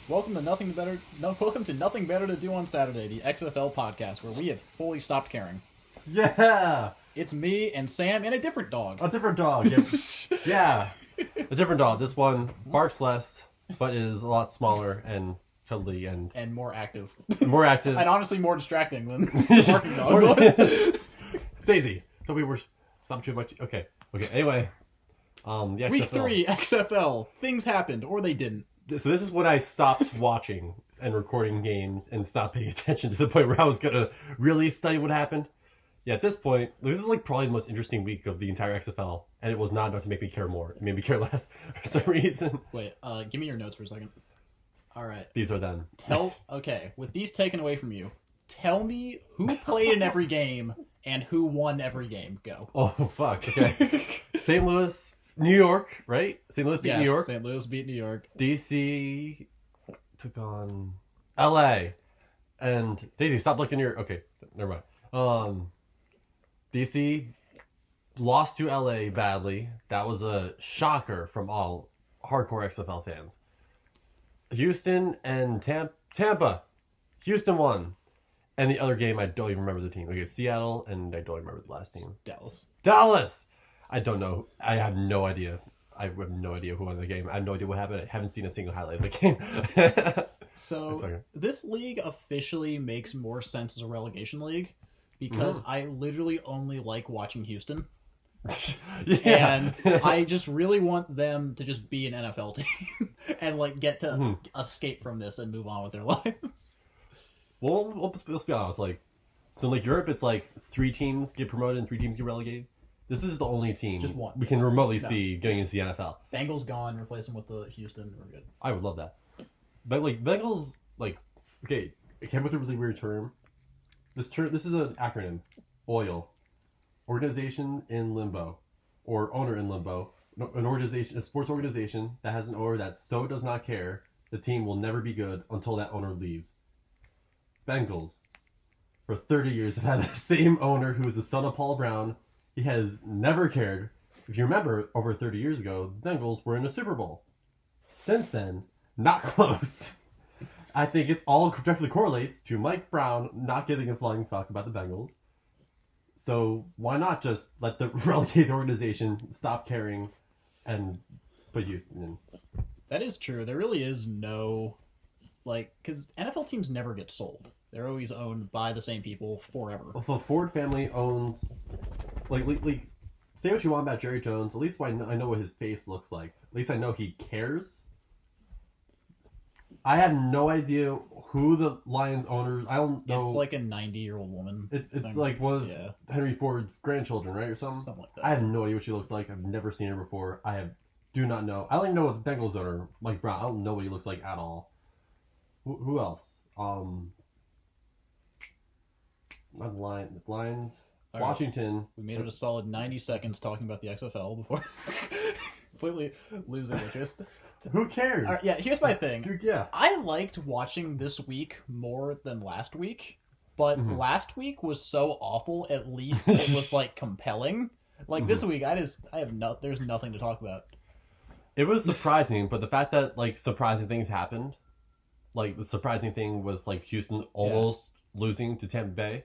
Welcome to Nothing Better. No, welcome to Nothing Better to Do on Saturday, the XFL podcast, where we have fully stopped caring. Yeah, It's me and Sam and a different dog. a different dog. Yeah, a different dog. This one barks less, but is a lot smaller and cuddly and And more active. more active. And honestly more distracting than the barking dog was. Daisy. So we were stop too much. Okay. Anyway, the XFL. Week 3, XFL. Things happened, or they didn't. So this is when I stopped watching and recording games and stopped paying attention to the point where I was gonna really study what happened. Yeah, at this point, this is like probably the most interesting week of the entire XFL, and it was not enough to make me care more. It made me care less for some reason. Wait, give me your notes for a second. Alright. These are them. Okay, with these taken away from you, tell me who played in every game and who won every game. Go. Oh, fuck. Okay. St. Louis, New York, right? St. Louis beat Yes, New York. St. Louis beat New York. DC took on LA. And Daisy, stop looking your... Okay, never mind. DC lost to LA badly. That was a shocker from all hardcore XFL fans. Houston and Tampa. Houston won. And the other game, I don't even remember the team. Okay, Seattle, and I don't remember the last team. Dallas! I don't know. I have no idea. I have no idea who won the game. I have no idea what happened. I haven't seen a single highlight of the game. So, this league officially makes more sense as a relegation league because I literally only like watching Houston. Yeah. And I just really want them to just be an NFL team and like get to escape from this and move on with their lives. Well, let's be honest. So Europe, it's like 3 teams get promoted and 3 teams get relegated. This is the only team Just one. we can remotely see getting into the NFL. Bengals gone, replace them with the Houston. We're good. I would love that. But Bengals, okay, it came with a really weird term. This is an acronym. OIL. Organization in limbo. Or owner in limbo. An organization, a sports organization that has an owner that so does not care the team will never be good until that owner leaves. Bengals, for 30 years, have had the same owner who is the son of Paul Brown. He has never cared. If you remember, over 30 years ago, the Bengals were in the Super Bowl. Since then, not close. I think it all directly correlates to Mike Brown not giving a flying fuck about the Bengals. So why not just let the relegated organization stop caring and put Houston in? That is true. There really is no... because NFL teams never get sold. They're always owned by the same people forever. If the Ford family owns... say what you want about Jerry Jones, at least I know what his face looks like. At least I know he cares. I have no idea who the Lions owner... I don't know... It's like a 90-year-old woman. It's like one of Henry Ford's grandchildren, right? Or something? Something like that. I have no idea what she looks like. I've never seen her before. Do not know. I don't even know what the Bengals owner, Mike Brown, I don't know what he looks like at all. Who else? Not Lions. All Washington. Right. We made it a solid 90 seconds talking about the XFL before completely losing interest. Who cares? Right, yeah, here's my thing. Dude, yeah. I liked watching this week more than last week, but last week was so awful. At least it was compelling. This week, there's nothing to talk about. It was surprising, but the fact that surprising things happened, the surprising thing with Houston almost losing to Tampa Bay,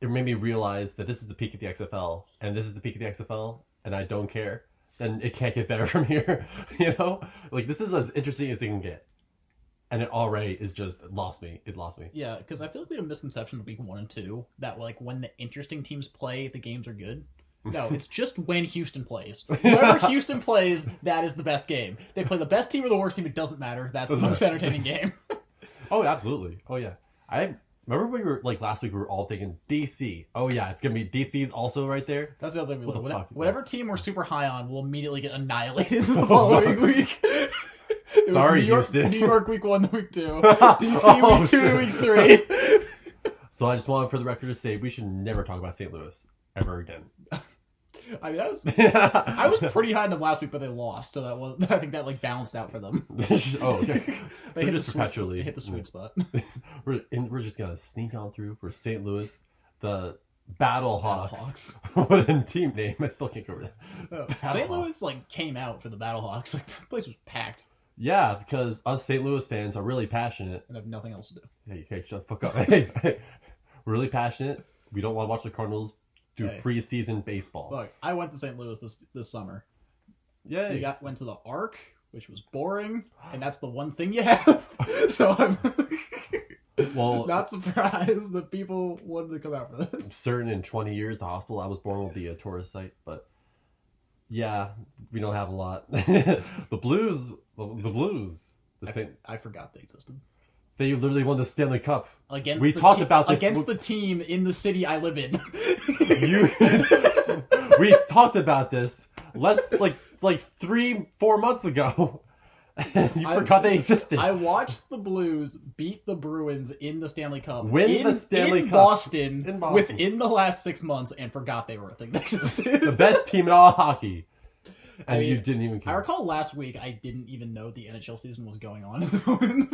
it made me realize that this is the peak of the XFL, and this is the peak of the XFL, and I don't care. Then it can't get better from here, you know? This is as interesting as it can get. And it already is just lost me. It lost me. Yeah, because I feel like we had a misconception of week 1 and 2 that when the interesting teams play, the games are good. No, it's just when Houston plays. Whenever Houston plays, that is the best game. They play the best team or the worst team, it doesn't matter. That's the most entertaining game. Oh, absolutely. Oh, yeah. I remember when we were, last week, we were all thinking DC. Oh, yeah, it's going to be DC's also right there. That's the other thing we look. Whatever team we're super high on will immediately get annihilated the following week. Sorry, Houston. New York week 1 to week 2. DC week 2 to week 3. So I just wanted for the record to say we should never talk about St. Louis ever again. I mean, I was pretty high on them last week, but they lost, so I think that balanced out for them. Oh, okay. They hit the sweet spot. We're just gonna sneak on through for St. Louis, the Battlehawks. What a team name! I still can't cover that. St. Louis came out for the Battlehawks. That place was packed. Yeah, because us St. Louis fans are really passionate. and have nothing else to do. Hey, shut the fuck up. Hey, we're really passionate. We don't want to watch the Cardinals do preseason baseball. Look, I went to St. Louis this summer. Yay. We went to the Arc, which was boring, and that's the one thing you have. So I'm not surprised that people wanted to come out for this. I'm certain in 20 years, the hospital I was born will be a tourist site, but yeah, we don't have a lot. The Blues, I forgot they existed. They literally won the Stanley Cup. We talked about this against the team in the city I live in. We talked about this like 3-4 months ago. And you forgot they existed. I watched the Blues beat the Bruins in the Stanley Cup. Win the Stanley Cup Boston within the last 6 months and forgot they were a thing that existed. The best team in all hockey. And you didn't even care. I recall last week I didn't even know the NHL season was going on at the moment.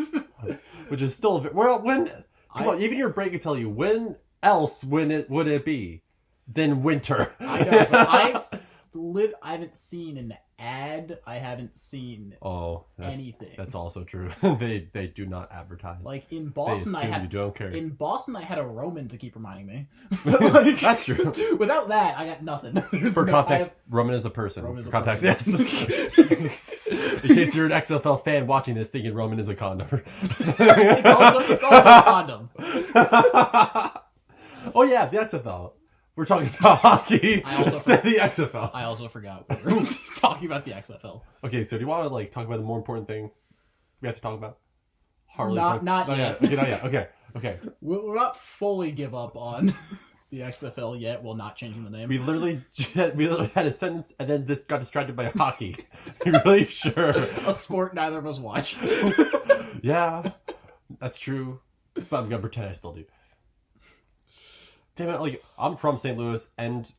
Which is still come on, even your brain can tell you when else would it be than winter. I know, but I haven't seen an ad. I haven't seen anything. That's also true. They do not advertise. Like in Boston, you don't care. In Boston, I had a Roman to keep reminding me. That's true. Without that, I got nothing. For context, Roman is a person. Roman is a context, person. Yes. In case you're an XFL fan watching this, thinking Roman is a condom. It's also a condom. Oh yeah, the XFL. We're talking about hockey. The XFL. I also forgot we were talking about the XFL. Okay, so do you want to talk about the more important thing we have to talk about? Not yet. Okay, not yet. Okay. We'll not fully give up on the XFL yet. While not changing the name. We literally had a sentence and then this got distracted by hockey. You're really sure? A sport neither of us watch. Yeah, that's true. But I'm gonna pretend I still do. Damn it, I'm from St. Louis and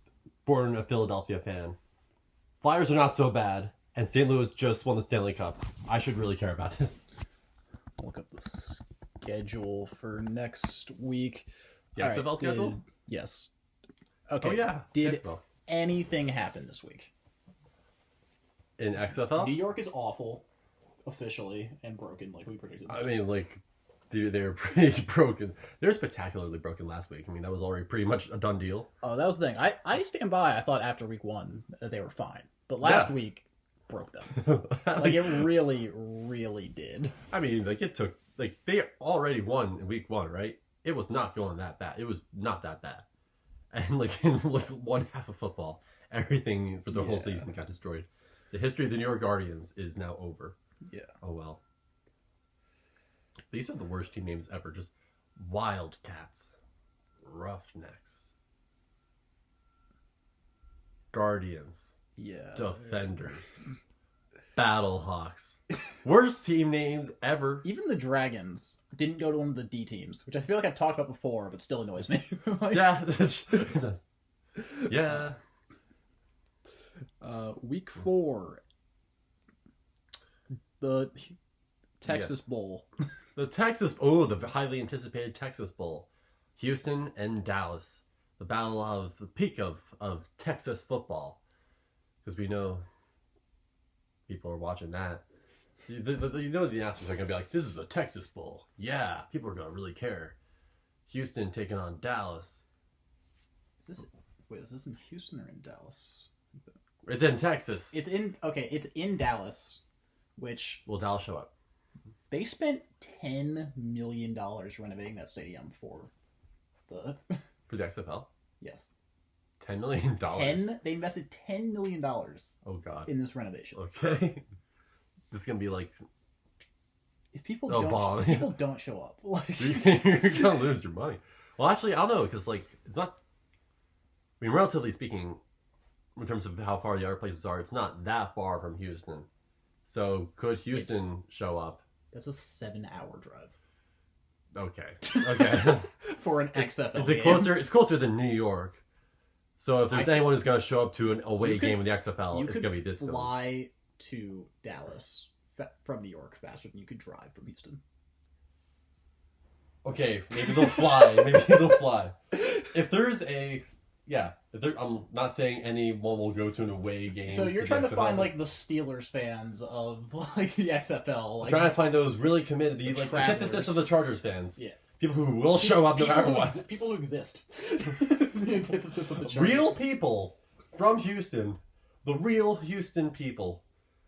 born a Philadelphia fan. Flyers are not so bad, and St. Louis just won the Stanley Cup. I should really care about this. I'll look up the schedule for next week. The XFL schedule? Yes. Okay. Oh, yeah. Did anything happen this week? In XFL? New York is awful, officially, and broken like we predicted. I mean, they're pretty broken. They're spectacularly broken last week. I mean, that was already pretty much a done deal. Oh, that was the thing. I stand by. I thought after week 1 that they were fine. But last week broke them. It really, really did. I mean, it took... they already won in week 1, right? It was not going that bad. It was not that bad. And, in one half of football, everything for the whole season got destroyed. The history of the New York Guardians is now over. Yeah. Oh, well. These are the worst team names ever. Just Wildcats, Roughnecks, Guardians, Defenders, Battlehawks. Worst team names ever. Even the Dragons didn't go to one of the D teams, which I feel like I've talked about before, but still annoys me. Yeah. Yeah. Week 4. The Texas Bowl. The highly anticipated Texas Bowl. Houston and Dallas. The battle of the peak of Texas football. Because we know people are watching that. You know the announcers are going to be like, this is the Texas Bowl. Yeah, people are going to really care. Houston taking on Dallas. Is this in Houston or in Dallas? It's in Texas. It's in Dallas, which... Will Dallas show up? They spent $10 million renovating that stadium for the XFL? Yes. $10 million? They invested $10 million oh, God. in this renovation. Okay. This is going to be like... If people don't show up... You're going to lose your money. Well, actually, I don't know, because it's not... I mean, relatively speaking, in terms of how far the other places are, it's not that far from Houston. So, could Houston show up? That's a 7-hour drive. Okay. For an XFL game. It's closer than New York. So if there's anyone who's going to show up to an away game in the XFL, it's going to be this. You could fly to Dallas from New York faster than you could drive from Houston. Okay, maybe they'll fly. If there's a yeah, I'm not saying anyone will go to an away game. So you're for trying the to XFL, find but like the Steelers fans of like the XFL, like trying to find those really committed, the like travelers. antithesis of the Chargers fans. Yeah. People who will show up no people matter who what. people who exist. It's the antithesis of the Chargers. Real people from Houston, the real Houston people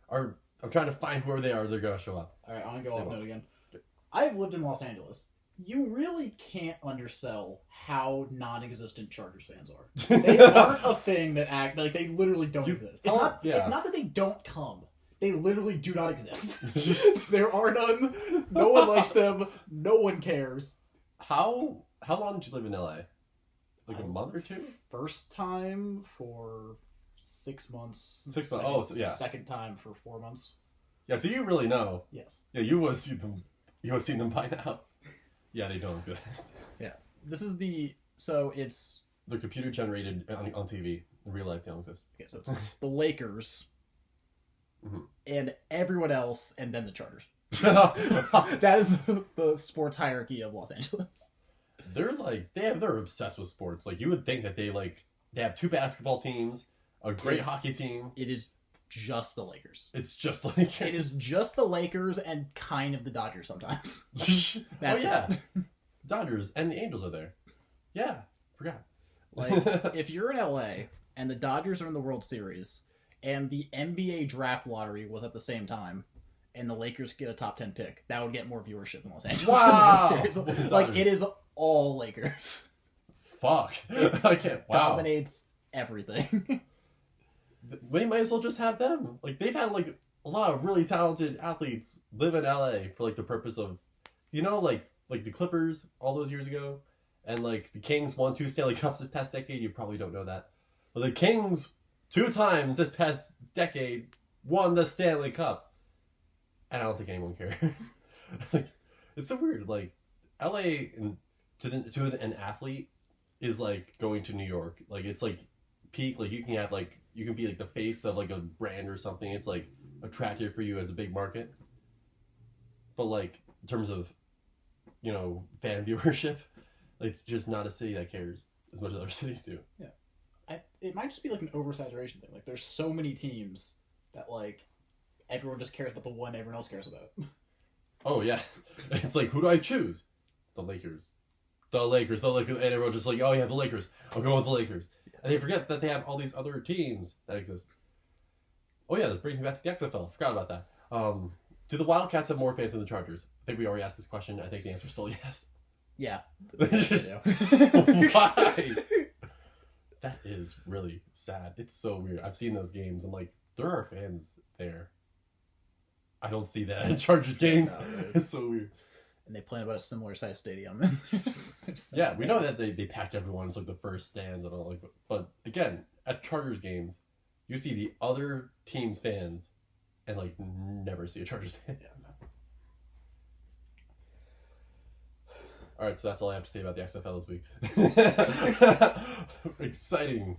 are. I'm trying to find whoever they are. They're gonna show up. All right, I'm gonna go off note again. I've lived in Los Angeles. You really can't undersell how non-existent Chargers fans are. They aren't a thing that act like they literally don't exist. It's not. Yeah. It's not that they don't come. They literally do not exist. There are none. No one likes them. No one cares. How long did you live in LA? Like a month or two? First time for 6 months. 6 months. Second, Oh, so, yeah. Second time for 4 months. Yeah, so you really know. Yes. Yeah, you would see them. You would see them by now. Yeah, they don't exist. Yeah. This is the so it's They're computer generated on TV. In real life, they don't exist. okay. So it's the Lakers Mhm. and everyone else, and then the Chargers. That is the sports hierarchy of Los Angeles. They're obsessed with sports. Like you would think that they have 2 basketball teams, a great hockey team. It is just the Lakers. It's just like It is just the Lakers and kind of the Dodgers sometimes. That's oh yeah, it. Dodgers and the Angels are there. Yeah, forgot. Like if you're in LA and the Dodgers are in the World Series and the NBA draft lottery was at the same time and the Lakers get a top 10 pick, that would get more viewership in Los Angeles. Wow! Than the World Series. Like it is all Lakers. Fuck. I can't. Wow. Dominates everything. We might as well just have them. Like they've had like a lot of really talented athletes live in LA for like the purpose of, like the Clippers all those years ago, and like the Kings won 2 Stanley Cups this past decade. You probably don't know that, but the Kings 2 times this past decade won the Stanley Cup, and I don't think anyone cared. Like it's so weird. Like LA to an athlete is like going to New York. Like it's like peak. Like you can be like the face of like a brand or something. It's like attractive for you as a big market. But like in terms of, fan viewership, it's just not a city that cares as much as other cities do. Yeah. It might just be like an oversaturation thing. Like there's so many teams that like everyone just cares about the one everyone else cares about. Oh yeah. It's like, who do I choose? The Lakers. The Lakers. And everyone just like, oh yeah, the Lakers. I'm going with the Lakers. And they forget that they have all these other teams that exist. Oh yeah, that brings me back to the XFL. Forgot about that. Do the Wildcats have more fans than the Chargers? I think we already asked this question. I think the answer is still yes. Yeah. Why? That is really sad. It's so weird. I've seen those games. I'm like, there are fans there. I don't see that at Chargers games. No, it's so weird. And they play in about a similar sized stadium. And yeah, we know that they packed everyone. It's like the first stands and all. Like, but again, at Chargers games, you see the other team's fans, and like never see a Chargers fan. Yeah. All right, so that's all I have to say about the XFL this week. exciting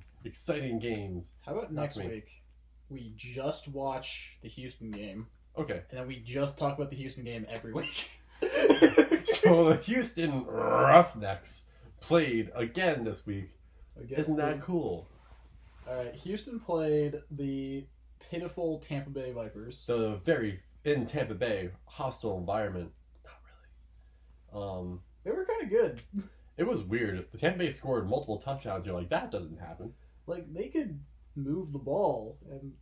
games. How about next week? We just watch the Houston game. Okay. And then we just talk about the Houston game every week. So the Houston Roughnecks played again this week. Isn't that cool? All right, Houston played the pitiful Tampa Bay Vipers. In Tampa Bay, hostile environment. Not really. They were kind of good. It was weird. The Tampa Bay scored multiple touchdowns. You're like, that doesn't happen. Like they could move the ball and.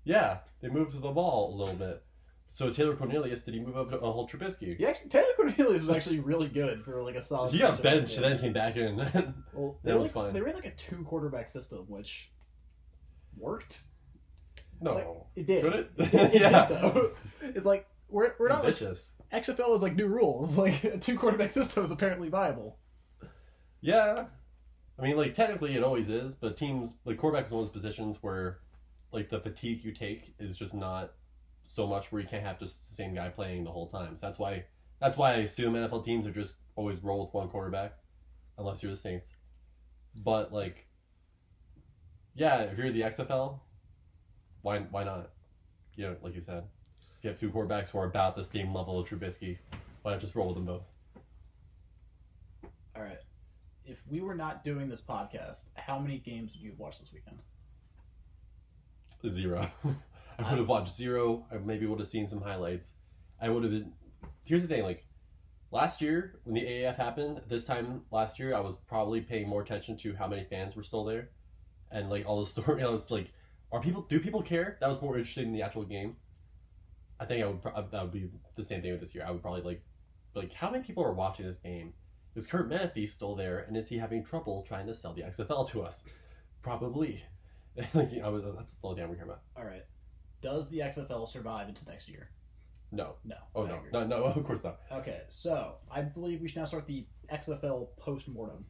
Yeah, they moved the ball a little bit. So Taylor Cornelius, did he move up to a whole Trubisky? Yeah, Taylor Cornelius was actually really good for like a solid. He got benched and then came back in. Well, that was fine. They ran like a 2 quarterback system, which worked. No, like, it did. Could it? It yeah. did, though. It's like we're not ambitious. Like XFL is like new rules. Like a 2 quarterback system is apparently viable. Yeah, I mean, like technically it always is, but teams like quarterback is one of those positions where, like the fatigue you take is just not so much where you can't have just the same guy playing the whole time. So that's why I assume NFL teams are just always roll with one quarterback, unless you're the Saints. But like, yeah, if you're the XFL, why not? Like you said, you have 2 quarterbacks who are about the same level of Trubisky. Why not just roll with them both? All right. if we were not doing this podcast, how many games would you have watched this weekend? 0. I would have watched 0. I maybe would have seen some highlights. I would have been. Here's the thing, like last year when the AAF happened, this time last year I was probably paying more attention to how many fans were still there, and like all the story. I was like, do people care? That was more interesting than the actual game. I think that would be the same thing with this year. I would probably like how many people are watching this game? Is Kurt Menefee still there, and is he having trouble trying to sell the XFL to us? Probably. That's the only thing I'm care about. All right. Does the XFL survive into next year? No. No. Oh, no. No, of course not. Okay, so I believe we should now start the XFL post-mortem.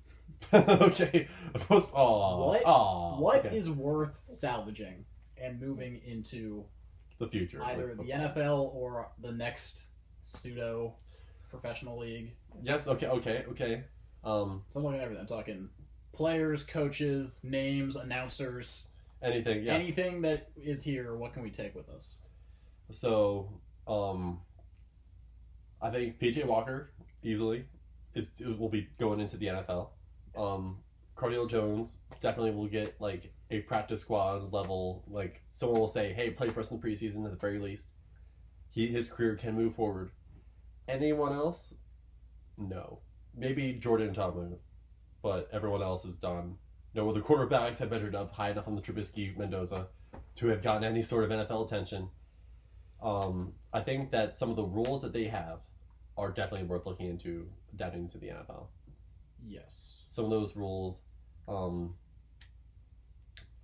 Okay. What is worth salvaging and moving into the future? Either the NFL or the next pseudo-professional league. Yes, okay. So I'm looking at everything. I'm talking players, coaches, names, announcers. Anything, yes. Anything that is here, what can we take with us? So, I think PJ Walker easily will be going into the NFL. Cardale Jones definitely will get like a practice squad level. Like someone will say, "Hey, play for us in the preseason at the very least." His career can move forward. Anyone else? No. Maybe Jordan Tomlin, but everyone else is done. No other quarterbacks have measured up high enough on the Trubisky Mendoza to have gotten any sort of NFL attention. I think that some of the rules that they have are definitely worth looking into adapting to the NFL. Yes. Some of those rules, although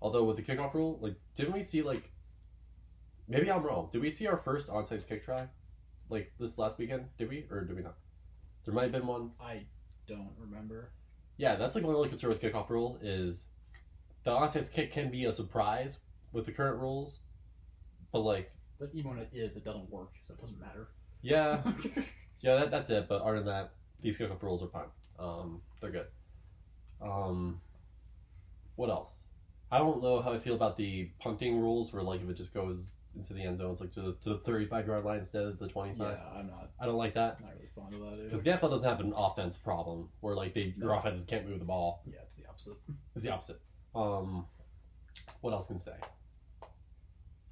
with the kickoff rule, like, didn't we see, like, maybe I'm wrong, did we see our first onside kick try, like, this last weekend? Did we, or did we not? There might have been one. I don't remember. Yeah, that's, like, one really concerned with kickoff rule is the onside kick can be a surprise with the current rules, but, like... But even when it is, it doesn't work, so it doesn't matter. Yeah. That's it, but other than that, these kickoff rules are fine. They're good. What else? I don't know how I feel about the punting rules, where like if it just goes into the end zones, like to the 35-yard line instead of the 25. Yeah, I don't like that. Not really fond of that either. Because the NFL doesn't have an offense problem where like your offenses can't move the ball. Yeah, it's the opposite. It's the opposite. What else can I say?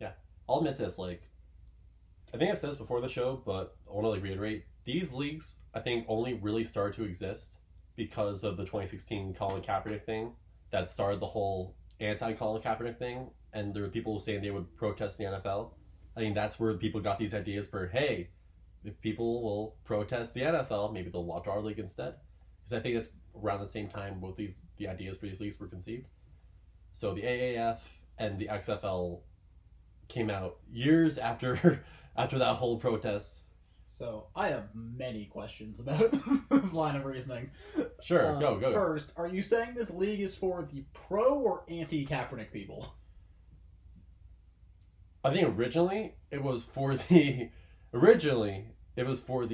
Yeah, I'll admit this. Like, I think I've said this before the show, but I want to like reiterate. These leagues, I think, only really started to exist because of the 2016 Colin Kaepernick thing that started the whole anti-Colin Kaepernick thing, and there were people saying they would protest the NFL. I think that's where people got these ideas for, hey, if people will protest the NFL, maybe they'll watch our league instead. Because I think that's around the same time both the ideas for these leagues were conceived. So the AAF and the XFL came out years after that whole protest. So, I have many questions about this line of reasoning. Sure, go. First, are you saying this league is for the pro or anti-Kaepernick people? I think originally it was for the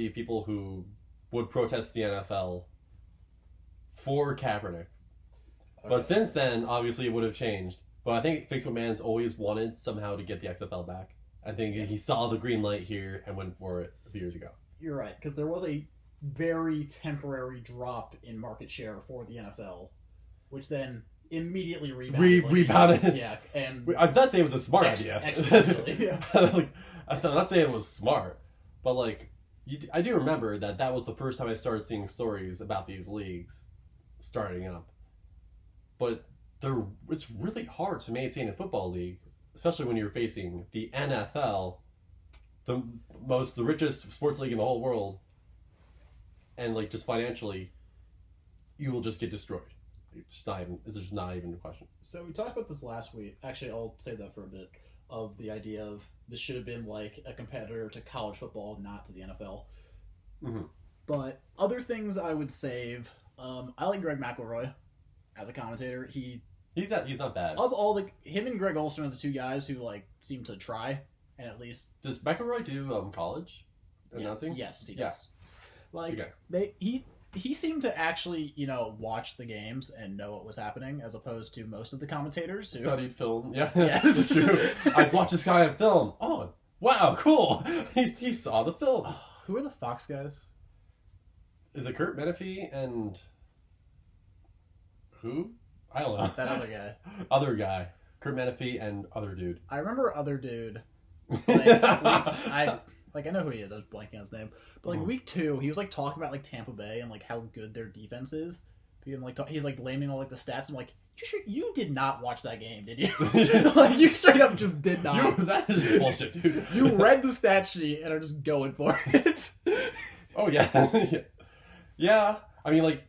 people who would protest the NFL for Kaepernick. Okay. But since then, obviously it would have changed. But I think Vince McMahon's always wanted somehow to get the XFL back. I think he saw the green light here and went for it a few years ago. You're right, because there was a very temporary drop in market share for the NFL, which then immediately rebounded. Yeah, and I was not saying it was a smart idea. Yeah. I'm not saying it was smart, but like, I do remember that was the first time I started seeing stories about these leagues starting up. But it's really hard to maintain a football league, especially when you're facing the NFL, the richest sports league in the whole world, and like just financially, you will just get destroyed. It's just not even a question. So we talked about this last week. Actually, I'll save that for a bit. Of the idea of this should have been like a competitor to college football, not to the NFL. Mm-hmm. But other things I would save. I like Greg McElroy as a commentator. He's not bad. Of all him and Greg Olson are the two guys who like seem to try, and at least does McElroy do college announcing? Yes, he does. Like okay. He seemed to actually watch the games and know what was happening, as opposed to most of the commentators who studied film. Yeah, yes. That's true. I'd watch this guy on film. Oh, wow, cool. He saw the film. Who are the Fox guys? Is it Kurt Menefee and Who? I don't know. That other guy. Other guy. Kurt Menefee and other dude. I remember other dude. I know who he is. I was blanking on his name. But like week 2, he was like talking about like Tampa Bay and like how good their defense is. Being like he's like laming all like the stats. I'm like, you did not watch that game, did you? Like you straight up just did not. That is just bullshit, dude. You read the stat sheet and are just going for it. Oh yeah, yeah. I mean, like,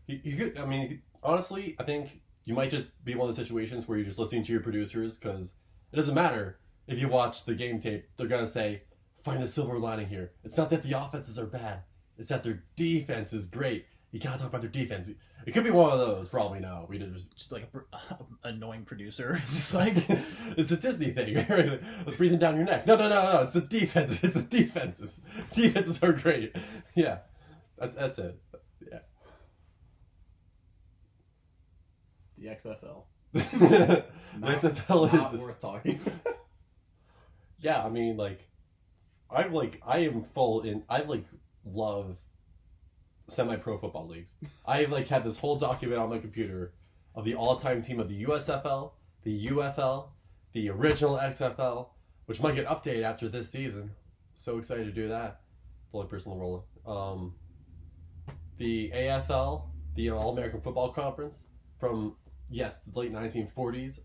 you could. I mean, honestly, I think you might just be one of the situations where you're just listening to your producers because it doesn't matter if you watch the game tape. They're gonna say, "Find a silver lining here." It's not that the offenses are bad; it's that their defense is great. You gotta talk about their defense. It could be one of those. Probably no. We did just like a annoying producer. It's just like it's a Disney thing. Let's breathing down your neck. No. It's the defenses. It's the defenses. Defenses are great. Yeah, that's it. Yeah. The XFL. The XFL not is worth talking. Yeah, I mean, like, I am full in. I love semi-pro football leagues. I had this whole document on my computer of the all-time team of the USFL, the UFL, the original XFL, which might get updated after this season. So excited to do that. The only person in the world. The AFL, the All-American Football Conference, from the late 1940s.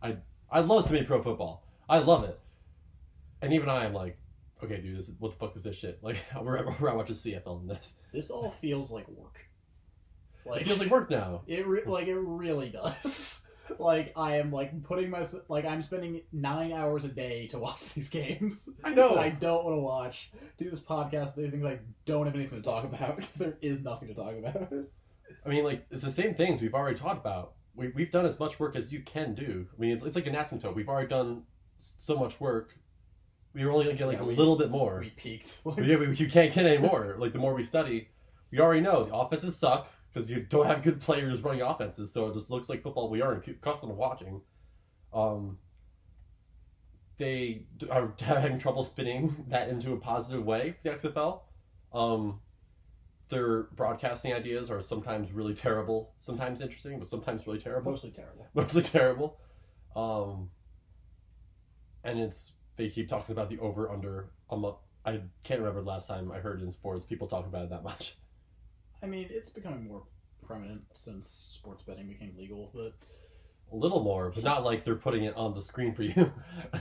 I love semi-pro football. I love it. And even I am like, okay, dude, what the fuck is this shit? Like, we're watching CFL in this. This all feels like work. Like, it feels like work now. It really does. Like, I am I'm spending 9 hours a day to watch these games. I know. That I don't want to watch. Do this podcast. They think I don't have anything to talk about because there is nothing to talk about. I mean, like, it's the same things we've already talked about. We've done as much work as you can do. I mean, it's like an asymptote. We've already done so much work. We were only going to get a little bit more. We peaked. You can't get any more. Like, the more we study, we already know the offenses suck because you don't have good players running offenses, so it just looks like football we aren't accustomed to watching. They are having trouble spinning that into a positive way for the XFL. Their broadcasting ideas are sometimes really terrible, sometimes interesting, but sometimes really terrible. Mostly terrible. Mostly terrible. And they keep talking about the over-under. I can't remember the last time I heard in sports people talk about it that much. I mean, it's becoming more prominent since sports betting became legal, but... A little more, but not like they're putting it on the screen for you.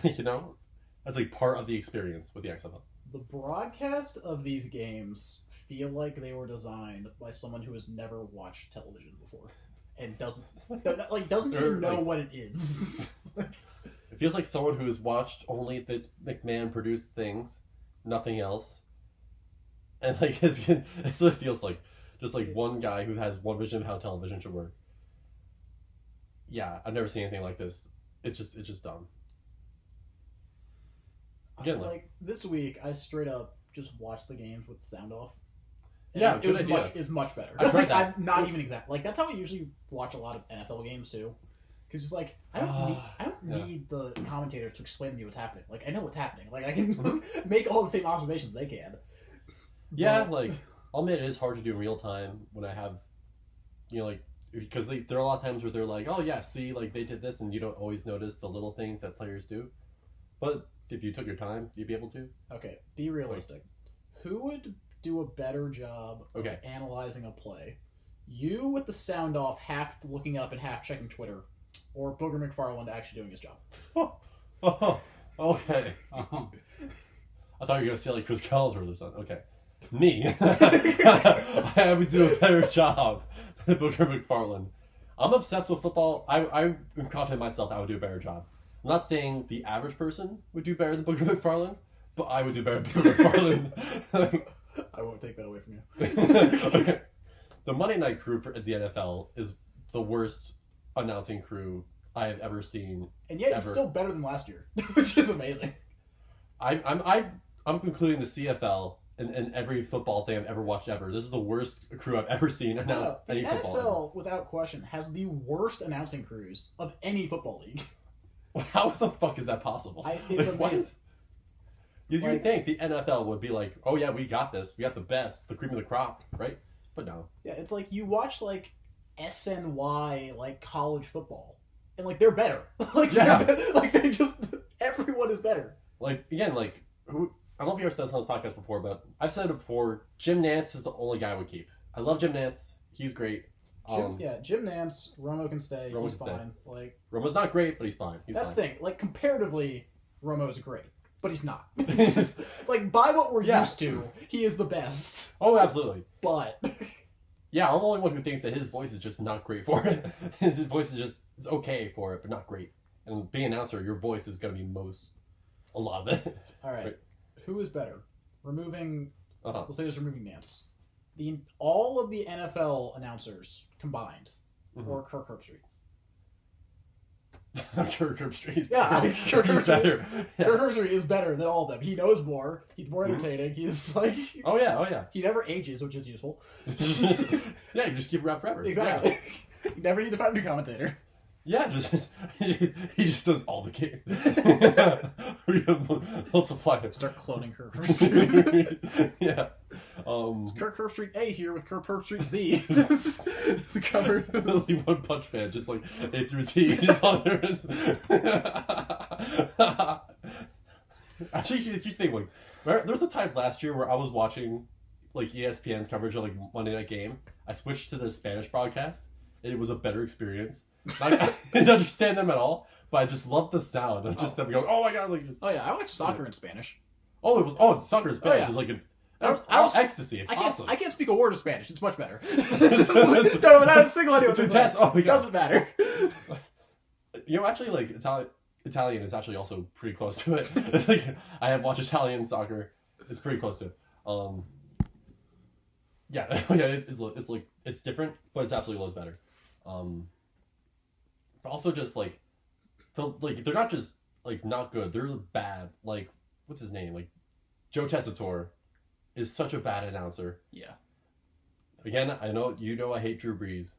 You know? That's like part of the experience with the XFL. The broadcast of these games feel like they were designed by someone who has never watched television before and doesn't even know what it is. It feels like someone who has watched only Vince McMahon produced things, nothing else, and like that's what it feels like. Just like one guy who has one vision of how television should work. Yeah, I've never seen anything like this. It's just dumb. Again, like this week, I straight up just watched the games with the sound off. Yeah, it was much better. I tried that. I'm not even exact. Like that's how I usually watch a lot of NFL games too. Because just like I don't need the commentators to explain to me what's happening. Like I know what's happening. Like I can make all the same observations they can. Yeah, like I'll admit it is hard to do in real time when I have, like because there are a lot of times where they're like, oh yeah, see, like they did this, and you don't always notice the little things that players do. But if you took your time, you'd be able to. Okay, be realistic. Who would do a better job of Okay. analyzing a play? You with the sound off, half looking up and half checking Twitter, or Booger McFarland actually doing his job? Oh, okay. I thought you were gonna say like Chris Collinsworth or something. Okay, me. I would do a better job than Booger McFarland. I'm obsessed with football. I'm confident myself I would do a better job. I'm not saying the average person would do better than Booger McFarland, but I would do better than Booger McFarland. I won't take that away from you. Okay. The Monday Night Crew for the NFL is the worst announcing crew I have ever seen. And yet it's still better than last year, which is amazing. I'm concluding the CFL and every football thing I've ever watched ever. This is the worst crew I've ever seen announce any football. The NFL, without question, has the worst announcing crews of any football league. How the fuck is that possible? It's amazing. You would think the NFL would be like, oh yeah, we got this. We got the best, the cream of the crop, right? But no. Yeah, it's like you watch like SNY like college football, and like they're better. Like Yeah. like they just everyone is better. Like again, like who? I don't know if you ever said this on this podcast before, but I've said it before. Jim Nance is the only guy I would keep. I love Jim Nance. He's great. Jim Nance, Romo can stay. Romo He's can stay. fine. Like Romo's not great, but he's fine. that's fine. the thing. Like comparatively, Romo's great, but he's not. Like by what we're used to, he is the best. Oh, absolutely. But yeah, I'm the only one who thinks that his voice is just not great for it. His voice is just it's okay for it, but not great. And being an announcer, your voice is going to be a lot of it. All right, who is better? Removing, let's say just removing Nance. All of the NFL announcers combined, or Kirk Herbstreit. Kirk Herbstreit. Yeah, Kirk He's better. Yeah. Kirk Herbstreit is better than all of them. He knows more. He's more entertaining. He's like, oh yeah. He never ages, which is useful. Yeah, you just keep around forever. Exactly. Yeah. You never need to find a new commentator. Yeah, he just does all the games. Multiply it. Start cloning Kirk Herbstreit. Yeah. It's Kirk Herbstreit A here with Kirk Herbstreit Z. To cover Only One Punch Man, just like A through Z. Just on there. Actually, if you think like, there was a time last year where I was watching like ESPN's coverage of like Monday Night Game. I switched to the Spanish broadcast, and it was a better experience. I didn't understand them at all, but I just loved the sound of just them going, "Oh my god!" Like, oh yeah, I watched soccer in Spanish. Soccer in Spanish. It's like that's ecstasy. It's awesome. I can't speak a word of Spanish. It's much better. No, not a single idea what they're saying. Oh my god, doesn't matter. You know, actually, like Italian is actually also pretty close to it. It's like I have watched Italian soccer. It's pretty close to it. Yeah, it's like it's different, but it's absolutely loads better. But also just like they're not just like not good, they're bad. Like what's his name? Like Joe Tessitore is such a bad announcer. Yeah. Again, I know I hate Drew Brees,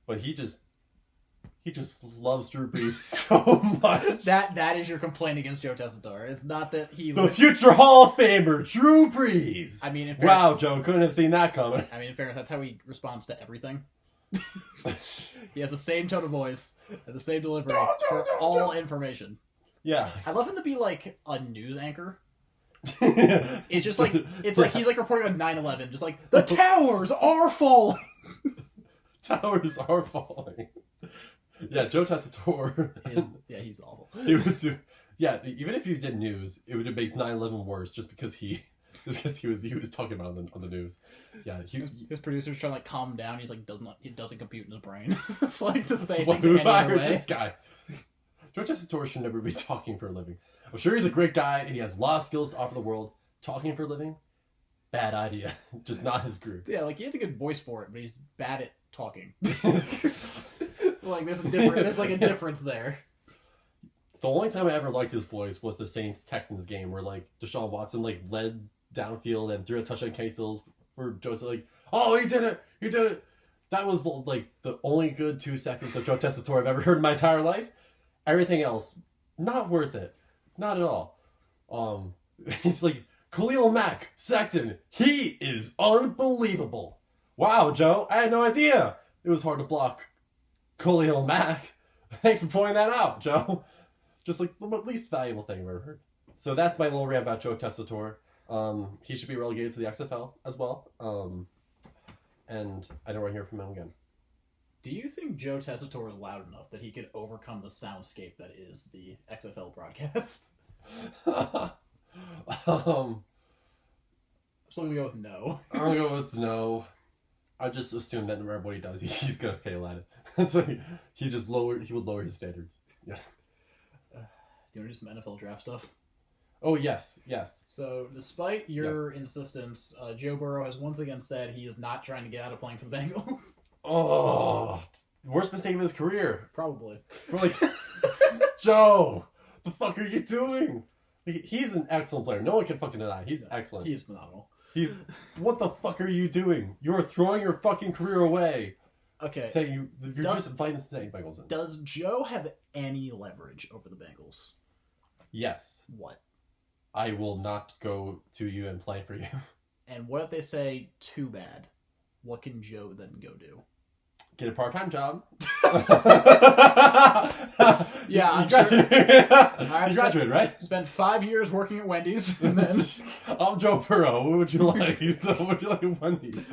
but he just loves Drew Brees so much. That is your complaint against Joe Tessitore. It's not that the future Hall of Famer, Drew Brees. I mean, wow, Joe, couldn't have seen that coming. I mean, in fairness, that's how he responds to everything. He has the same tone of voice and the same delivery for all information. Yeah. I love him to be like a news anchor. It's just like like he's like reporting on 9/11, just like the towers are falling. Towers are falling. Yeah, Joe Tessitore. He's awful. He would do. Yeah, even if you did news, it would make 9/11 worse, just because he was talking about it on the news. Yeah, his producer's trying to like calm him down. He's like it doesn't compute in his brain. It's like to say what things any other way. This guy. Joe Tessitore should never be talking for a living. I'm sure he's a great guy and he has a lot of skills to offer the world. Talking for a living, bad idea. Just not his group. Yeah, like he has a good voice for it, but he's bad at talking. Like there's like a difference there. The only time I ever liked his voice was the Saints-Texans game where like Deshaun Watson like led downfield and threw a touchdown Kenny Stills where Joe's like, "Oh, he did it." That was like the only good 2 seconds of Joe Tessitore I've ever heard in my entire life. Everything else, not worth it. Not at all. He's like, Khalil Mack, Sexton, he is unbelievable. Wow, Joe, I had no idea it was hard to block Khalil Mack. Thanks for pointing that out, Joe. Just like the least valuable thing I've ever heard. So that's my little rant about Joe Tessitore. He should be relegated to the XFL as well. And I don't want to hear from him again. Do you think Joe Tessitore is loud enough that he could overcome the soundscape that is the XFL broadcast? I'm still gonna go with no. I'm gonna go with no. I just assume that no matter what he does, he's gonna fail at it. So he would lower his standards. Yeah. Do you want to do some NFL draft stuff? Oh yes. So, despite your insistence, Joe Burrow has once again said he is not trying to get out of playing for the Bengals. Oh, worst mistake of his career. Probably. We're like, Joe, the fuck are you doing? He's an excellent player. No one can fucking deny. He's excellent. He's phenomenal. What the fuck are you doing? You're throwing your fucking career away. Okay. Saying you're just inviting the Cincinnati Bengals in. Does Joe have any leverage over the Bengals? Yes. What? I will not go to you and play for you. And what if they say, too bad? What can Joe then go do? Get a part-time job. Yeah, I'm you sure. graduated, right? Spent 5 years working at Wendy's, and then I'm Joe Burrow. What would you like? So, what would you like at Wendy's?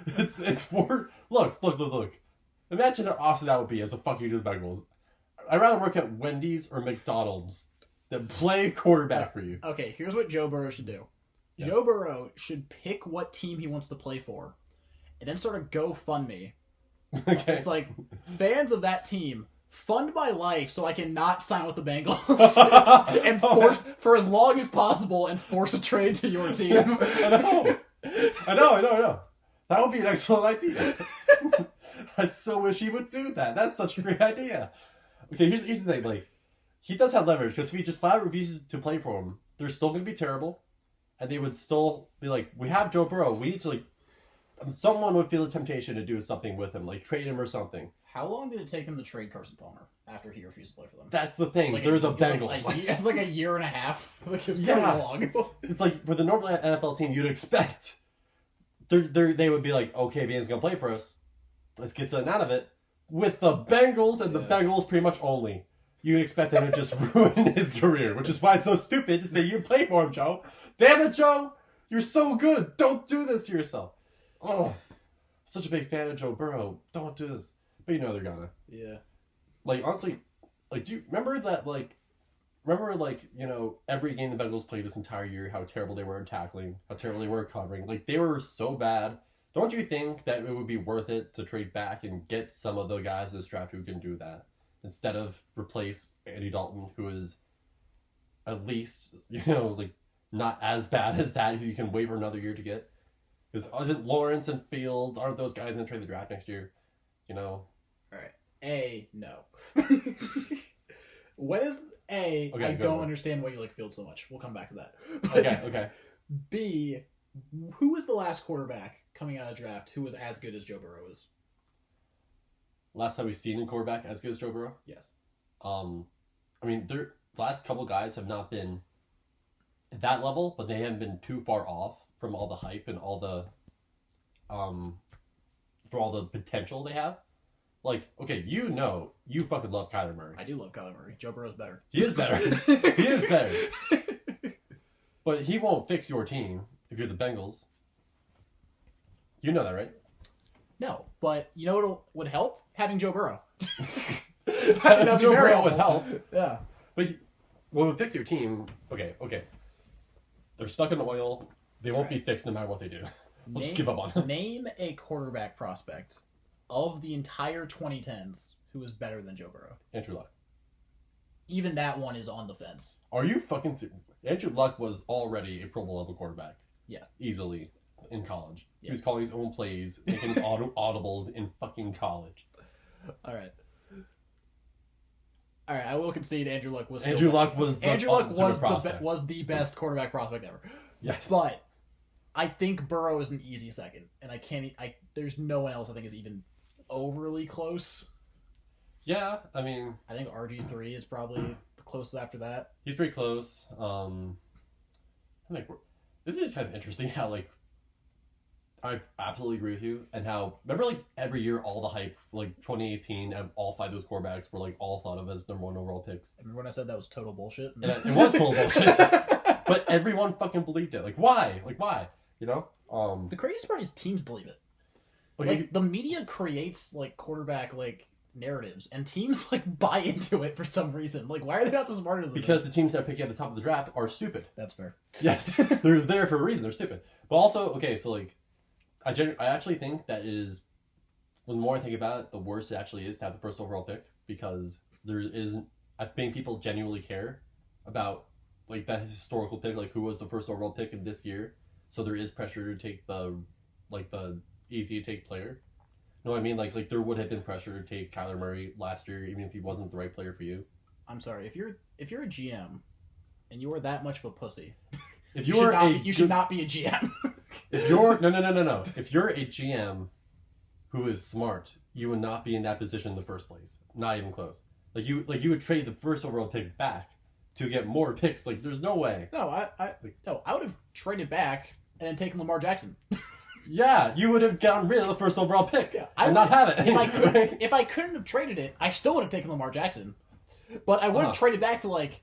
It's for look. Imagine how awesome that would be as a fuck you to the Bengals. I'd rather work at Wendy's or McDonald's than play quarterback for you. Okay, here's what Joe Burrow should do. Yes. Joe Burrow should pick what team he wants to play for, and then start a GoFundMe. Okay. It's like, fans of that team, fund my life so I can not sign with the Bengals and force for as long as possible and force a trade to your team. I know. That would be an excellent idea. I so wish he would do that. That's such a great idea. Okay, here's the thing. Like, he does have leverage because if he just flat refuses to play for him, they're still going to be terrible, and they would still be like, "We have Joe Burrow. We need to like." Someone would feel the temptation to do something with him, like trade him or something. How long did it take him to trade Carson Palmer after he refused to play for them? That's the thing. They're the Bengals. It's like a year and a half. Like, it's Yeah. pretty long. It's like for the normal NFL team, you'd expect they would be like, okay, Van's gonna play for us. Let's get something out of it. With the Bengals and the Bengals pretty much only, you'd expect them to just ruin his career, which is why it's so stupid to say you play for him, Joe. Damn it, Joe! You're so good. Don't do this to yourself. Oh, such a big fan of Joe Burrow. Don't do this. But you know they're gonna. Yeah. Like, honestly, like, do you remember that, like, you know, every game the Bengals played this entire year, how terrible they were at tackling, how terrible they were at covering. Like, they were so bad. Don't you think that it would be worth it to trade back and get some of the guys in this draft who can do that? Instead of replace Andy Dalton, who is at least, you know, like, not as bad as that, who you can wait for another year to get? Because isn't Lawrence and Fields, aren't those guys going to trade the draft next year? You know? Alright. No. What is A? Okay, I go don't on. understand why you like Fields so much. We'll come back to that. Okay. B, who was the last quarterback coming out of the draft who was as good as Joe Burrow is? Last time we've seen a quarterback as good as Joe Burrow? Yes. I mean, the last couple guys have not been at that level, but they haven't been too far off from all the hype and all the for all the potential they have. Like, okay, you know, you fucking love Kyler Murray. I do love Kyler Murray. Joe Burrow's better. He is better. He is better. But he won't fix your team if you're the Bengals. You know that, right? No, but you know what would help? Having Joe Burrow. Joe Burrow would help. Yeah. But what would fix your team? Okay. They're stuck in oil. They won't be fixed no matter what they do. We'll just give up on them. Name a quarterback prospect of the entire 2010s who was better than Joe Burrow. Andrew Luck. Even that one is on the fence. Are you fucking serious? Andrew Luck was already a Pro Bowl level quarterback. Yeah. Easily in college. Yeah. He was calling his own plays, making his audibles in fucking college. All right, I will concede Andrew Luck was Andrew Luck was the best quarterback prospect ever. Yes. But I think Burrow is an easy second, and there's no one else I think is even overly close. Yeah, I mean, I think RG3 is probably the closest after that. he's pretty close. I think this is kind of interesting how, like, I absolutely agree with you, and how, remember, like, every year all the hype, like 2018, and all 5 of those quarterbacks were, like, all thought of as #1 overall picks. Remember when I said that was total bullshit? And it was total bullshit. But everyone fucking believed it. Like, why? You know? The craziest part is teams believe it. Okay, Like, the media creates, like, quarterback, like, narratives, and teams, like, buy into it for some reason. Like, why are they not so smarter than because this? the teams that pick you at the top of the draft are stupid. That's fair. Yes. They're there for a reason. They're stupid. But also, okay, so, like, I actually think that it is, the more I think about it, the worse it actually is to have the first overall pick, because I think people genuinely care about, like, that historical pick, like, who was the first overall pick in this year. So there is pressure to take the easy to take player. You know what I mean? Like there would have been pressure to take Kyler Murray last year, even if he wasn't the right player for you. I'm sorry, if you're a GM and you are that much of a pussy, If you should not be a GM. If you're no. If you're a GM who is smart, you would not be in that position in the first place. Not even close. Like you would trade the first overall pick back to get more picks. Like, there's no way. No, I would have traded back and then taken Lamar Jackson. Yeah, you would have gotten rid of the first overall pick and not have it. If I couldn't have traded it, I still would have taken Lamar Jackson. But I would have traded back to like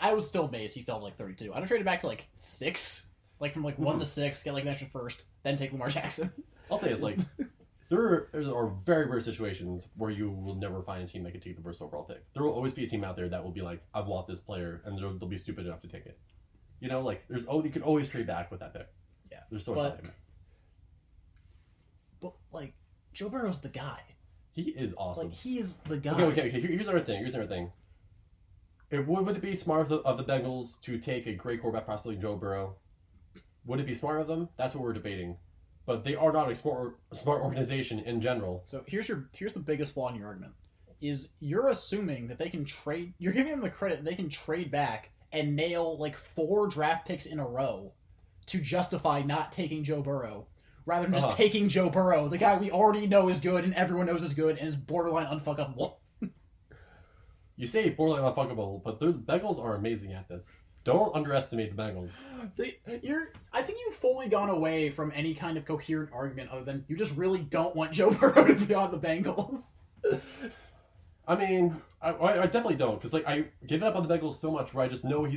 I was still base. He fell to like 32. I'd have traded back to like 6, like from like 1 to 6, get like an extra first, then take Lamar Jackson. I'll say it's like there are very rare situations where you will never find a team that can take the first overall pick. There will always be a team out there that will be like, I want this player, and they'll be stupid enough to take it. You know, like you could always trade back with that pick. Yeah, there's so much value. But like Joe Burrow's the guy. He is awesome. Like he is the guy. Okay. Here's another thing. Would it be smart of the Bengals to take a great quarterback, possibly Joe Burrow? Would it be smart of them? That's what we're debating. But they are not a smart organization in general. So here's the biggest flaw in your argument. Is you're assuming that they can trade. You're giving them the credit they can trade back and nail like 4 draft picks in a row to justify not taking Joe Burrow, rather than just taking Joe Burrow, the guy we already know is good and everyone knows is good and is borderline unfuckable. You say borderline unfuckable, but the Bengals are amazing at this. Don't underestimate the Bengals. I think you've fully gone away from any kind of coherent argument other than you just really don't want Joe Burrow to be on the Bengals. I mean, I definitely don't, because like I give up on the Bengals so much where I just know he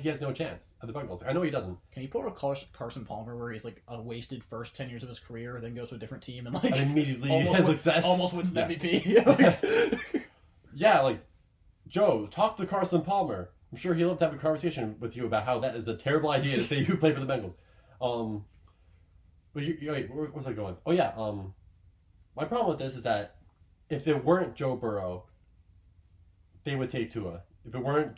has no chance at the Bengals. I know he doesn't. Can you pull a Carson Palmer where he's like a wasted first 10 years of his career, then goes to a different team and like and immediately has success, almost wins an MVP? Yes. Yeah, like Joe, talk to Carson Palmer. I'm sure he'll love to have a conversation with you about how that is a terrible idea to say you play for the Bengals. But wait, where was I going? Oh yeah, my problem with this is that if it weren't Joe Burrow, they would take Tua. If it weren't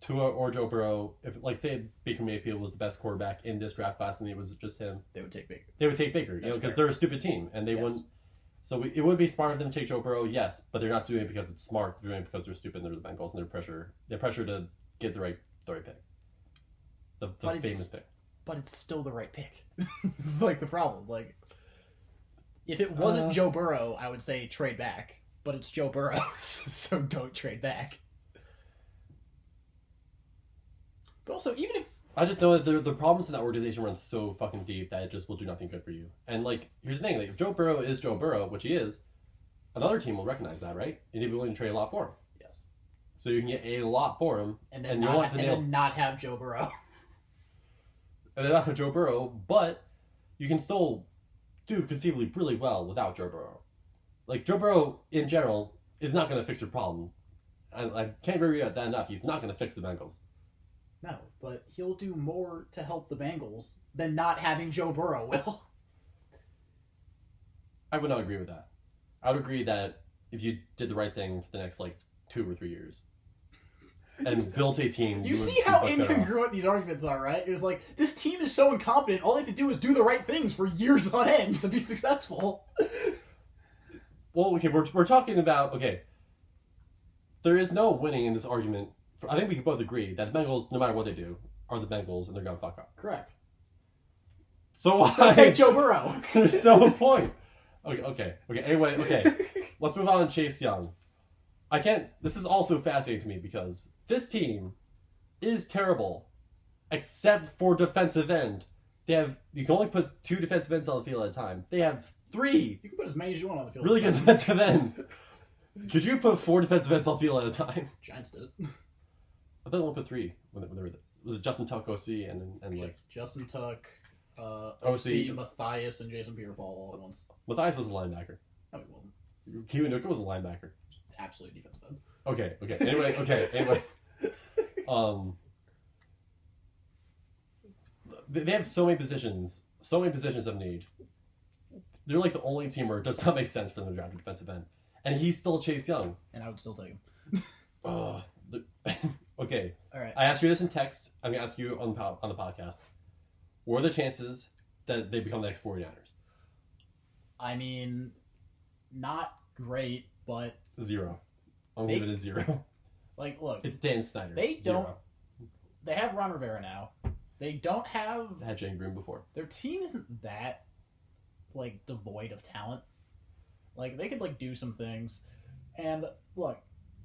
Tua or Joe Burrow, if like say Baker Mayfield was the best quarterback in this draft class and it was just him, they would take Baker. They would take Baker, because they're a stupid team and they wouldn't. So it would be smart of them to take Joe Burrow, yes, but they're not doing it because it's smart. They're doing it because they're stupid and they're the Bengals and they're pressure to get the right pick, the famous pick. But it's still the right pick. It's like the problem. Like if it wasn't Joe Burrow, I would say trade back. But it's Joe Burrow, so don't trade back. But also, even if I just know that the problems in that organization run so fucking deep that it just will do nothing good for you. And like, here's the thing: like, if Joe Burrow is Joe Burrow, which he is, another team will recognize that, right? And they'd be willing to trade a lot for him. Yes. So you can get a lot for him, and then not have Joe Burrow. And then not have Joe Burrow, but you can still do conceivably really well without Joe Burrow. Like Joe Burrow in general is not going to fix your problem. I can't reiterate that enough. He's not going to fix the Bengals. No, but he'll do more to help the Bengals than not having Joe Burrow will. I would not agree with that. I would agree that if you did the right thing for the next, 2 or 3 years and built a team... You see how incongruent these arguments are, right? It's like, this team is so incompetent, all they have to do is do the right things for years on end to be successful. Well, okay, we're talking about... Okay, there is no winning in this argument. I think we can both agree that the Bengals, no matter what they do, are the Bengals, and they're going to fuck up. Correct. So why... take Joe Burrow. There's no point. Okay. Anyway, let's move on to Chase Young. This is also fascinating to me because this team is terrible, except for defensive end. You can only put 2 defensive ends on the field at a time. They have 3. You can put as many as you want on the field. Really good defensive ends. Could you put 4 defensive ends on the field at a time? Giants did. I thought they only put 3 when they were. Was it Justin Tuck, OC, and like Justin Tuck, OC, Matthias, and Jason Pierre-Paul all at once. Matthias was a linebacker. No, he wasn't. Kevin Nuka was a linebacker. Absolutely defensive end. Okay. Anyway. They have so many positions of need. They're like the only team where it does not make sense for them to draft a defensive end. And he's still Chase Young. And I would still take him. Okay. All right. I asked you this in text. I'm going to ask you on the podcast. What are the chances that they become the next 49ers? I mean, not great, but... 0. I'm giving it a 0. Like, look. It's Dan Snyder. They 0. They have Ron Rivera now. They don't have... They had Jane Green before. Their team isn't that, devoid of talent. They could, do some things. And, look,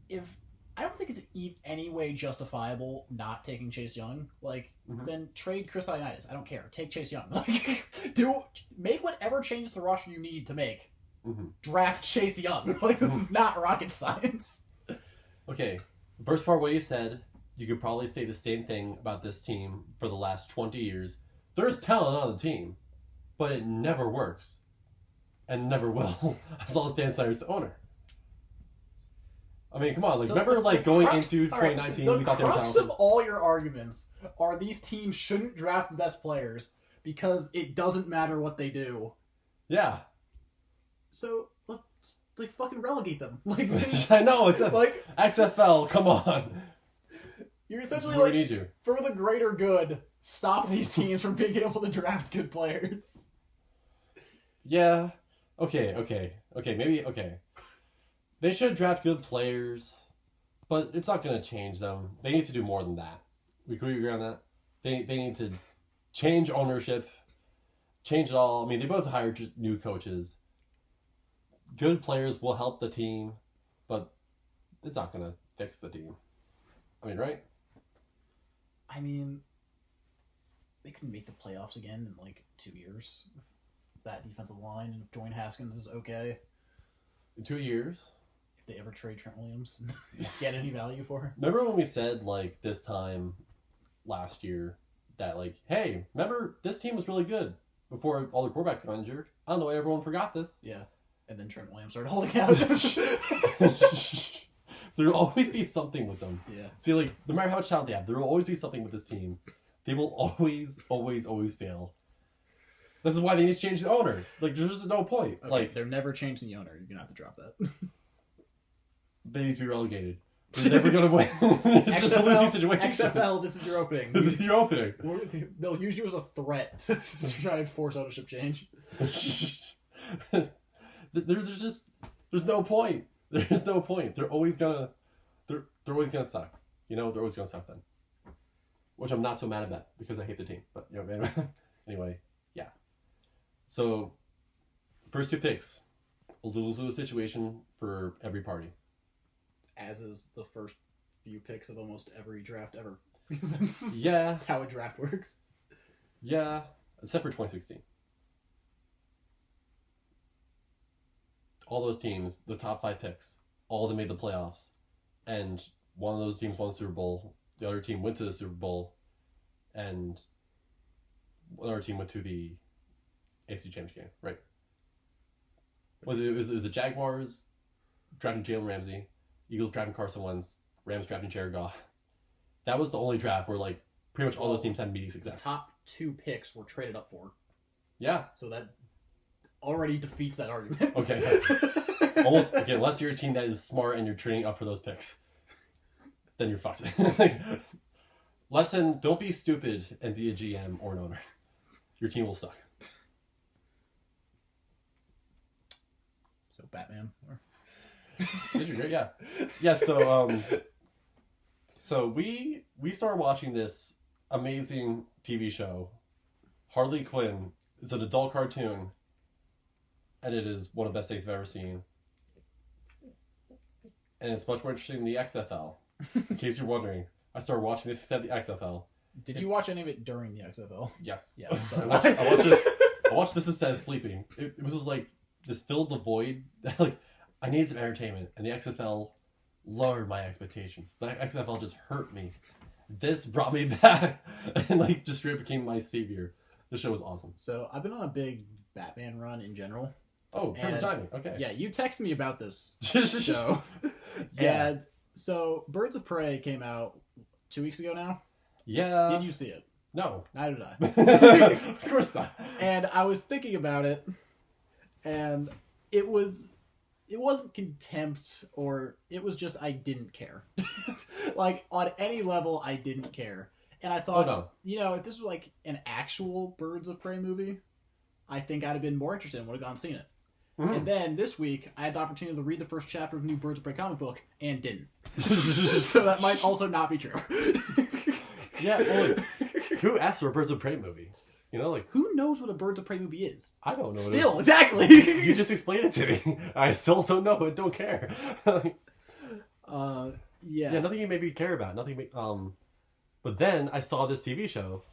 if... I don't think it's any way justifiable not taking Chase Young. Like, then trade Chris Ioannidis. I don't care. Take Chase Young. Like, make whatever changes to the roster you need to make. Draft Chase Young. Like, this is not rocket science. Okay, first part, what you said, you could probably say the same thing about this team for the last 20 years. There's talent on the team, but it never works. And never will, as long as Dan Snyder's the owner. I mean, come on. Like, so remember, going into 2019, we thought they were talented. The crux of all your arguments are these teams shouldn't draft the best players because it doesn't matter what they do. Yeah. So, let's, fucking relegate them. Like, I know, it's like XFL, come on. You're essentially, need you. For the greater good, stop these teams from being able to draft good players. Yeah. Okay. They should draft good players, but it's not going to change them. They need to do more than that. Can we agree on that? They need to change ownership, change it all. I mean, they both hired new coaches. Good players will help the team, but it's not going to fix the team. I mean, right? I mean, they could make the playoffs again in 2 years with that defensive line, and if Dwayne Haskins is okay. In 2 years? If they ever trade Trent Williams and get any value for him. Remember when we said, this time last year that, hey, remember this team was really good before all the quarterbacks got injured? I don't know why everyone forgot this. Yeah. And then Trent Williams started holding out. So there'll always be something with them. Yeah. See, no matter how much talent they have, there will always be something with this team. They will always fail. This is why they need to change the owner. There's just no point. Okay, they're never changing the owner. You're going to have to drop that. They need to be relegated. They're never going to win. It's just a losing situation. XFL, this is your opening. This is your opening. They'll use you as a threat to try and force ownership change. There's no point. There's no point. They're always gonna suck. They're always gonna suck then. Which I'm not so mad about because I hate the team. But anyway, yeah. So first 2 picks, a lose-lose situation for every party. As is the first few picks of almost every draft ever. That's how a draft works. Yeah, except for 2016. All those teams, the top 5 picks, all of them made the playoffs. And one of those teams won the Super Bowl. The other team went to the Super Bowl. And another team went to the AFC Championship game, right? It was the Jaguars drafting Jalen Ramsey, Eagles drafting Carson Wentz, Rams drafting Jared Goff. That was the only draft where pretty much all those teams had immediate success. The top 2 picks were traded up for. Yeah. So that already defeats that argument. Okay. Almost, again, unless you're a team that is smart and you're trading up for those picks, then you're fucked. Lesson, don't be stupid and be a GM or an owner. Your team will suck. So Batman. Yeah. Yeah, so we started watching this amazing TV show, Harley Quinn. It's an adult cartoon. And it is one of the best things I've ever seen. And it's much more interesting than the XFL. In case you're wondering, I started watching this instead of the XFL. Did you watch any of it during the XFL? Yes. Yeah. I watched this instead of sleeping. It was just this filled the void. I needed some entertainment, and the XFL lowered my expectations. The XFL just hurt me. This brought me back, and just straight became my savior. The show was awesome. So I've been on a big Batman run in general. Oh, perfect timing. Okay. Yeah, you texted me about this show. Yeah. And so Birds of Prey came out 2 weeks ago now. Yeah. Did you see it? No. Neither did I. Of course not. And I was thinking about it, and it wasn't contempt, or it was just I didn't care. On any level, I didn't care. And I thought, if this was an actual Birds of Prey movie, I think I'd have been more interested and would have gone and seen it. Mm. And then this week, I had the opportunity to read the first chapter of the new Birds of Prey comic book, and didn't. So that might also not be true. Yeah, well, who asked for a Birds of Prey movie? Who knows what a Birds of Prey movie is? I don't know. Still, exactly. You just explained it to me. I still don't know and don't care. Yeah. Yeah, nothing you maybe care about. But then I saw this TV show.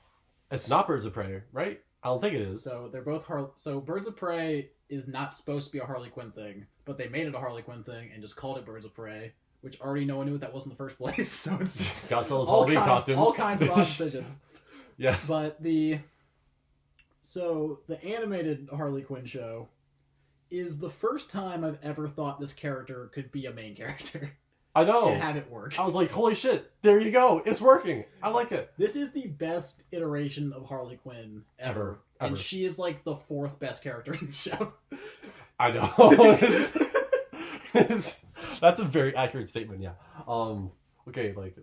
It's not Birds of Prey, right? I don't think it is. So they're both So Birds of Prey is not supposed to be a Harley Quinn thing, but they made it a Harley Quinn thing and just called it Birds of Prey, which already no one knew what that was in the first place. So it's just Gotta sell those Halloween costumes. All kinds of odd decisions. Yeah. But the animated Harley Quinn show is the first time I've ever thought this character could be a main character. I know. And have it work. I was like, holy shit, there you go. It's working. I like it. This is the best iteration of Harley Quinn ever. And she is like the fourth best character in the show. I know. That's a very accurate statement, yeah. Okay, like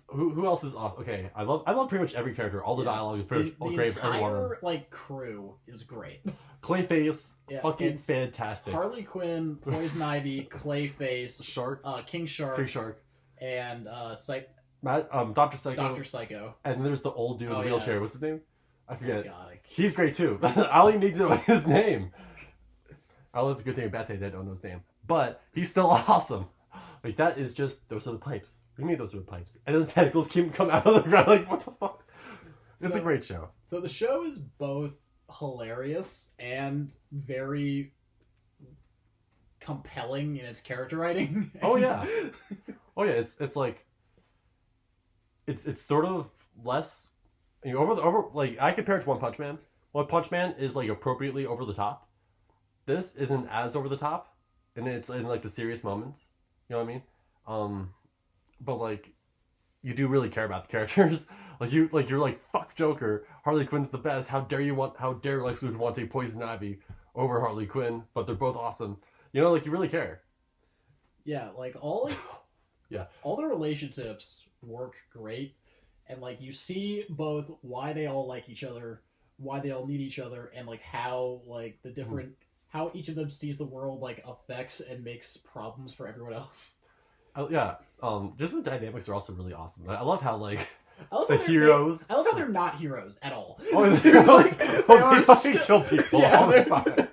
who else is awesome? Okay, I love pretty much every character. All the dialogue is pretty great for everyone. The entire crew is great. Clayface, fucking fantastic. Harley Quinn, Poison Ivy, Clayface, Shark, King Shark, and Dr. Psycho. Dr. Psycho. And then there's the old dude in the wheelchair. Yeah. What's his name? I forget. Oh, God, He's great too. I only need to know his name. Oh, it's a good thing about that I don't know his name. But he's still awesome. Like, that is just, those are the pipes. What do you mean those are the pipes? And then the tentacles come out of the ground. Like, what the fuck? It's a great show. So the show is both hilarious and very compelling in its character writing. Oh, yeah. Oh, yeah. It's like, it's sort of less, you know, like, I compare it to One Punch Man. One Punch Man is, like, appropriately over the top. This isn't as over the top, and it's in, like, the serious moments. You know what I mean? But, like, you do really care about the characters. You're like, fuck Joker. Harley Quinn's the best. How dare Lex Luthor want to take Poison Ivy over Harley Quinn? But they're both awesome. You know, like, you really care. Yeah, like, all the relationships work great. And, like, you see both why they all like each other, why they all need each other, and, like, how, like, the different... how each of them sees the world, like, affects and makes problems for everyone else. Just the dynamics are also really awesome. I love how, like, heroes... I love how they're not heroes at all. Oh, they're like, they fucking kill people all the time.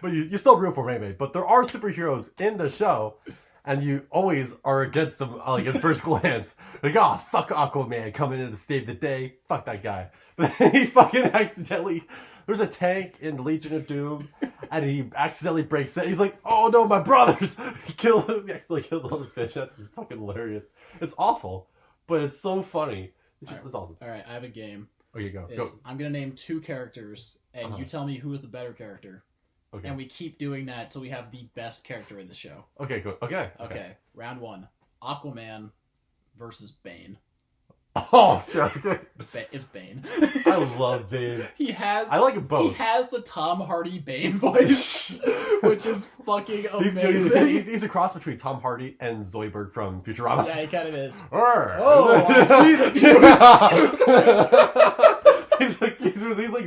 But you still root for them anyway. But there are superheroes in the show, and you always are against them, like, at first glance. Like, oh, fuck Aquaman coming in to save the day. Fuck that guy. But then he fucking accidentally... There's a tank in Legion of Doom, and he accidentally breaks it. He's like, oh no, my brothers! He accidentally kills all the fish. That's fucking hilarious. It's awful, but it's so funny. It's awesome. Alright, I have a game. Okay, go. I'm going to name two characters, and you tell me who is the better character. Okay. And we keep doing that till we have the best character in the show. Okay, good. Okay. Round one. Aquaman versus Bane. Oh, okay. It's Bane. I love Bane. I like them both. He has the Tom Hardy Bane voice, which is fucking amazing. He's a cross between Tom Hardy and Zoidberg from Futurama. Yeah, he kind of is. Oh, I see the he's like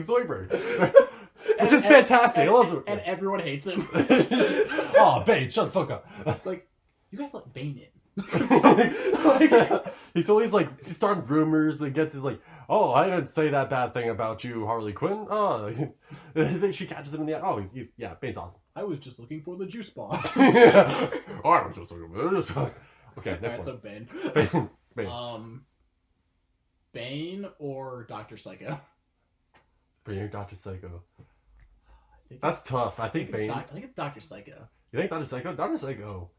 Zoidberg, which is fantastic. I love Zoidberg. And everyone hates him. Oh, Bane, shut the fuck up. It's like, you guys let Bane in. He's always like, he's starting rumors against his like, oh, I didn't say that bad thing about you, Harley Quinn. Oh, she catches him in the eye. Oh, he's Bane's awesome. I was just looking for the juice box. Yeah. Oh, I was just looking for the juice box. Okay, next one. So Bane. Bane or Dr. Psycho? Bane or Dr. Psycho? That's tough. I think Bane. I think it's Dr. Psycho. You think Dr. Psycho? Dr. Psycho.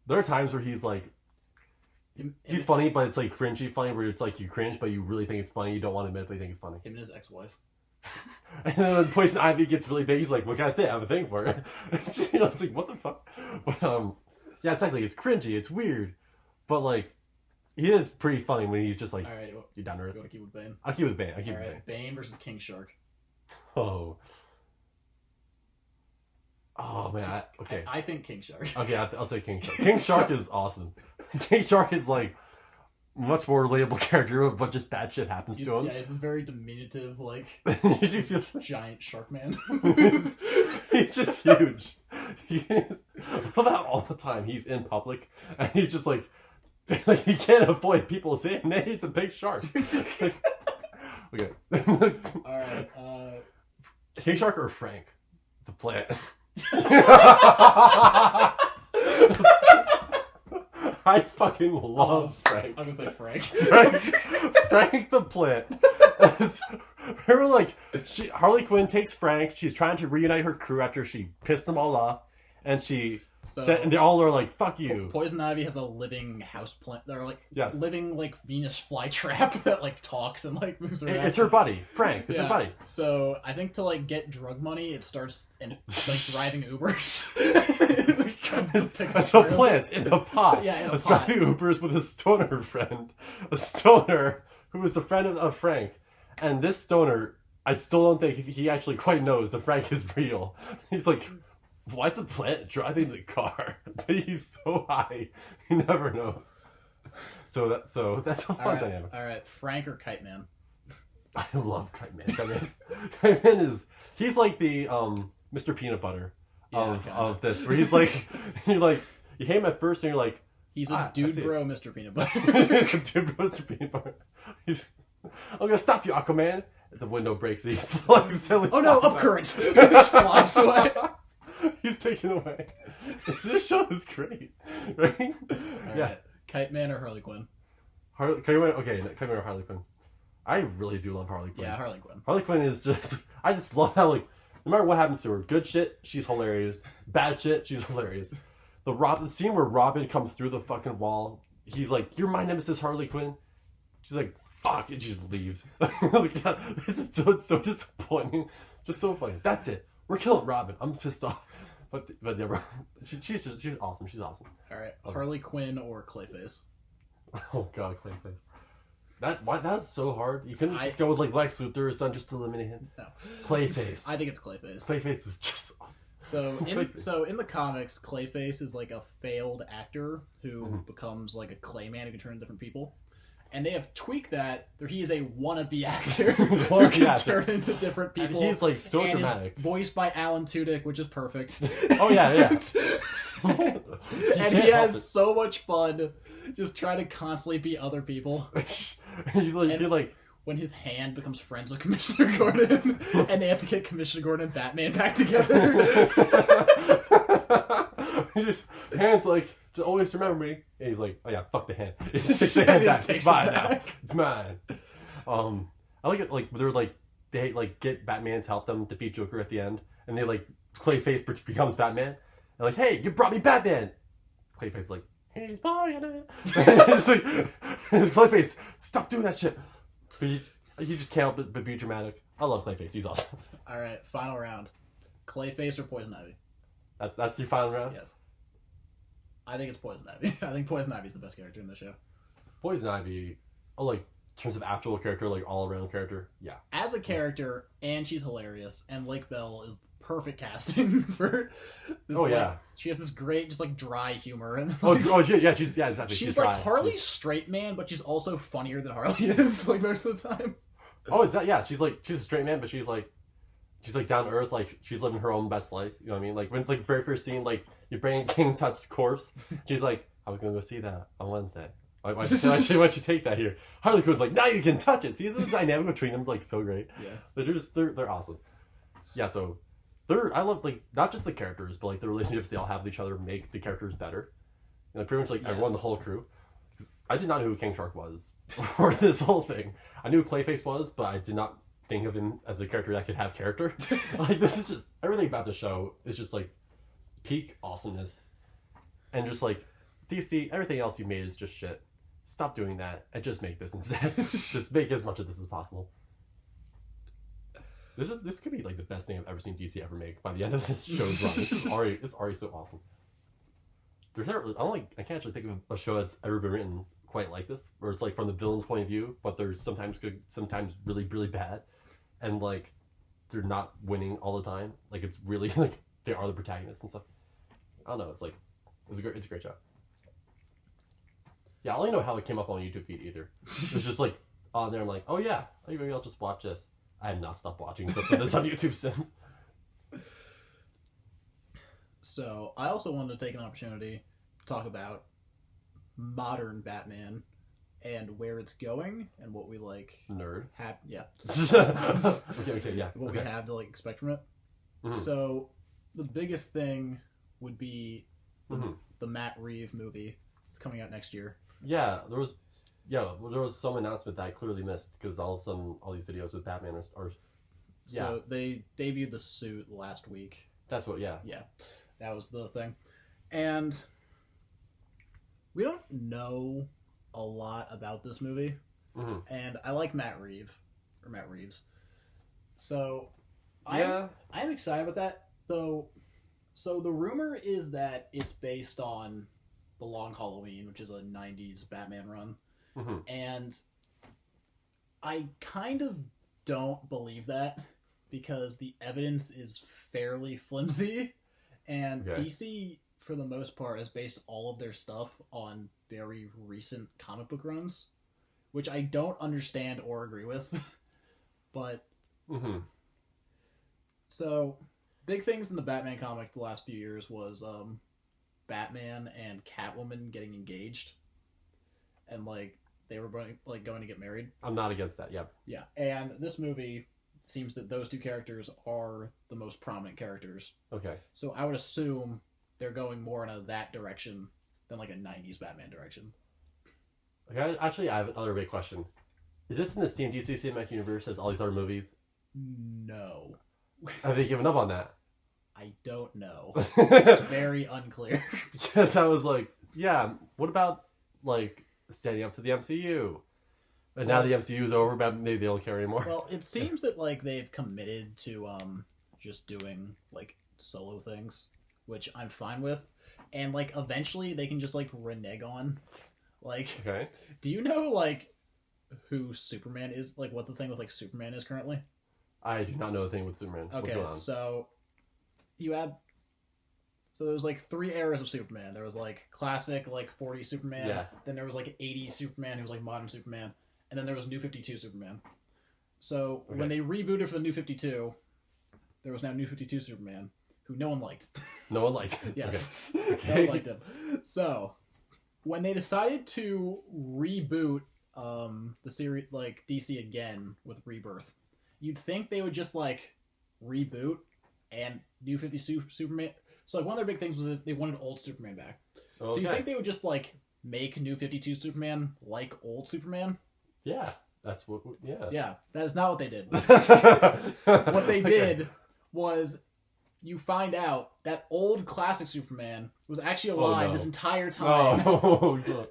There are times where he's like, he's funny, but it's like cringy funny, where it's like you cringe, but you really think it's funny. You don't want to admit, but you think it's funny. Him and his ex-wife. And then when Poison Ivy gets really big, he's like, what can I say? I have a thing for it. You know, it's like, what the fuck? But, yeah, exactly. It's cringy. It's weird. But, like, he is pretty funny when he's just like, all right, you down to earth. You want to keep with Bane? I'll keep with Bane. Bane versus King Shark. Oh. Oh, man. Okay. I think King Shark. Okay, I'll say King Shark. King Shark is awesome. King Shark is, like, much more relatable character, but just bad shit happens to him. Yeah, he's this very diminutive, like, giant shark man. He's just huge. I love that all the time. He's in public, and he's just like he can't avoid people saying, hey, it's a big shark. Okay. Alright, King Shark or Frank? The plant. I fucking love Frank. I'm gonna say Frank. Frank the Plant. Remember, like, Harley Quinn takes Frank. She's trying to reunite her crew after she pissed them all off, and and they all are like, "Fuck you." Poison Ivy has a living house plant. They're like living like Venus flytrap that like talks and like moves around. It's her buddy, Frank. It's her buddy. So I think to like get drug money, it starts like driving Ubers. It's a plant in a pot. Yeah, in a pot. Driving Ubers with a stoner friend, a stoner who is the friend of Frank, and this stoner, I still don't think he actually quite knows that Frank is real. He's like, why is the plant driving the car? But he's so high, he never knows. So that's a fun dynamic. All right, Frank or Kite Man? I love Kite Man. Kite Man he's like the Mr. Peanut Butter of this, where he's like, you hate him at first, and you're like, he's a dude bro, Mr. Peanut Butter. He's a dude bro, Mr. Peanut Butter. I'm gonna stop you, Aquaman. The window breaks and he flies. Oh no, up current! He just flies away. He's taken away. This show is great, right? Right. Kite Man or Harley Quinn? Kite Man or Harley Quinn. I really do love Harley Quinn. Yeah, Harley Quinn. Harley Quinn is just... I just love how, like, no matter what happens to her, good shit, she's hilarious. Bad shit, she's hilarious. The scene where Robin comes through the fucking wall, he's like, "You're my nemesis, Harley Quinn." She's like, "Fuck," and she just leaves. Like, God, this is so disappointing. Just so funny. That's it. We're killing Robin. I'm pissed off. But yeah, she's awesome. She's awesome. All right, Harley Quinn or Clayface? Oh God, Clayface. That's so hard. You couldn't just go with like Lex Luthor or something just to eliminate him. No. Clayface. I think it's Clayface. Clayface is just awesome. So in the comics, Clayface is like a failed actor who becomes like a Clayman who can turn into different people. And they have tweaked that. He is a wannabe actor who can turn into different people. And he's like so dramatic. Is voiced by Alan Tudyk, which is perfect. Oh yeah. And he has so much fun just trying to constantly be other people. you're like when his hand becomes friends with Commissioner Gordon, and they have to get Commissioner Gordon and Batman back together. Hands like, "Just always remember me." And he's like, "Oh yeah, fuck the hand." He just takes the hand back. It's mine now. It's mine. I like it. Like they're like they like get Batman to help them defeat Joker at the end, and they like Clayface becomes Batman, and like, "Hey, you brought me Batman." Clayface is like, "He's buying it." It's like, Clayface, stop doing that shit. But you just can't help but be dramatic. I love Clayface. He's awesome. All right, final round. Clayface or Poison Ivy? That's your final round? Yes. I think it's Poison Ivy. I think Poison Ivy's the best character in the show. Poison Ivy, like, in terms of actual character, like, all-around character, yeah. As a character, and she's hilarious, and Lake Bell is perfect casting for this. Oh, yeah. She has this great, just, like, dry humor. And, yeah, exactly. She's like dry. Harley's straight man, but she's also funnier than Harley is, like, most of the time. Oh, is that? Yeah, she's a straight man, but she's down to earth, like, she's living her own best life, you know what I mean? Like, when, like, very first scene, like, you're bringing King Tut's corpse, she's like, "I was gonna go see that on Wednesday. Why'd you take that here?" Harley Quinn's like, "Now you can touch it." See, isn't the dynamic between them, like, so great? Yeah. They're awesome. Yeah, so, I love, like, not just the characters, but, like, the relationships they all have with each other make the characters better. You know, pretty much, like, everyone, the whole crew. I did not know who King Shark was for this whole thing. I knew who Clayface was, but I did not think of him as a character that could have character. Like, this is just, everything about the show is just, like, peak awesomeness. And just, like, DC, everything else you made is just shit. Stop doing that and just make this instead. Just make as much of this as possible. This could be, like, the best thing I've ever seen DC ever make by the end of this show's run. It's already so awesome. I can't actually think of a show that's ever been written quite like this, where it's like from the villain's point of view, but they're sometimes good, sometimes really, really bad, and like they're not winning all the time. Like, it's really like they are the protagonists and stuff. I don't know. It's a great show. Yeah, I don't even know how it came up on YouTube feed either. It was just like on there. I'm like, oh yeah, maybe I'll just watch this. I have not stopped watching clips of this on YouTube since. So I also wanted to take an opportunity to talk about modern Batman and where it's going and what we like. Nerd. Yeah. Okay, yeah. What we have to like expect from it. Mm-hmm. So the biggest thing would be the Matt Reeves movie. It's coming out next year. Yeah, there was some announcement that I clearly missed because all these videos with Batman are So they debuted the suit last week. That's what. Yeah. Yeah, that was the thing, and we don't know a lot about this movie. Mm-hmm. And I like Matt Reeves, so Yeah. I'm excited about that though. So the rumor is that it's based on The Long Halloween, which is a 90s Batman run. Mm-hmm. And I kind of don't believe that because the evidence is fairly flimsy. And Okay. DC, for the most part, has based all of their stuff on very recent comic book runs, which I don't understand or agree with. But, Mm-hmm. so, big things in the Batman comic the last few years was Batman and Catwoman getting engaged. And, like, they were going to get married. I'm not against that. Yep. Yeah, and this movie seems that those two characters are the most prominent characters. Okay. So I would assume they're going more in that direction than like a 90s Batman direction. Okay. Actually, I have another big question. Is this in the same DC Cinematic Universe as all these other movies? No. Have they given up on that? I don't know. It's very unclear. Because I was like, yeah, what about, like, standing up to the MCU? And now the MCU is over, but maybe they don't care anymore. Well, it seems that, like, they've committed to just doing, like, solo things, which I'm fine with. And, like, eventually they can just, like, renege on. Like, Okay. do you know, like, who Superman is? Like, what the thing with, like, Superman is currently? I do not know a thing with Superman. What's Okay, going on? so there was like 3 eras of Superman. There was like classic like 40 Superman. Yeah. Then there was like 80s Superman who was like modern Superman. And then there was New 52 Superman. So when they rebooted for the New 52, there was now New 52 Superman, who no one liked. No one liked it. Yes. Okay. No one liked him. So when they decided to reboot the series, like DC again with Rebirth, you'd think they would just like reboot and New 52 Superman. So like one of their big things was they wanted old Superman back. Okay. So you think they would just like make New 52 Superman like old Superman? Yeah. That's what. Yeah. Yeah, that is not what they did. What they did was you find out that old classic Superman was actually alive this entire time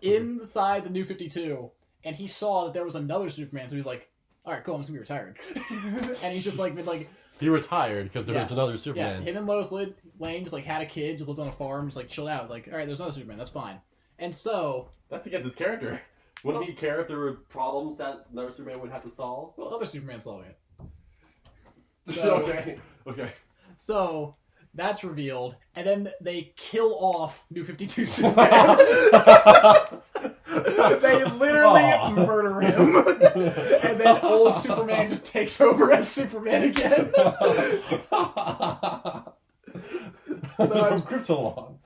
inside the New 52, and he saw that there was another Superman, so he's like, all right, cool, I'm just gonna be retired. And he's just like been like, he retired because there was another Superman. Yeah, him and Lois Lane just like had a kid, just lived on a farm, just like chilled out, like, all right, there's another Superman, that's fine. And so That's against his character. Wouldn't he care if there were problems that another Superman would have to solve? well, other Superman's solving it. So, Okay. So that's revealed, and then they kill off New 52 Superman. They literally murder him, and then old Superman just takes over as Superman again. So I'm Krypton.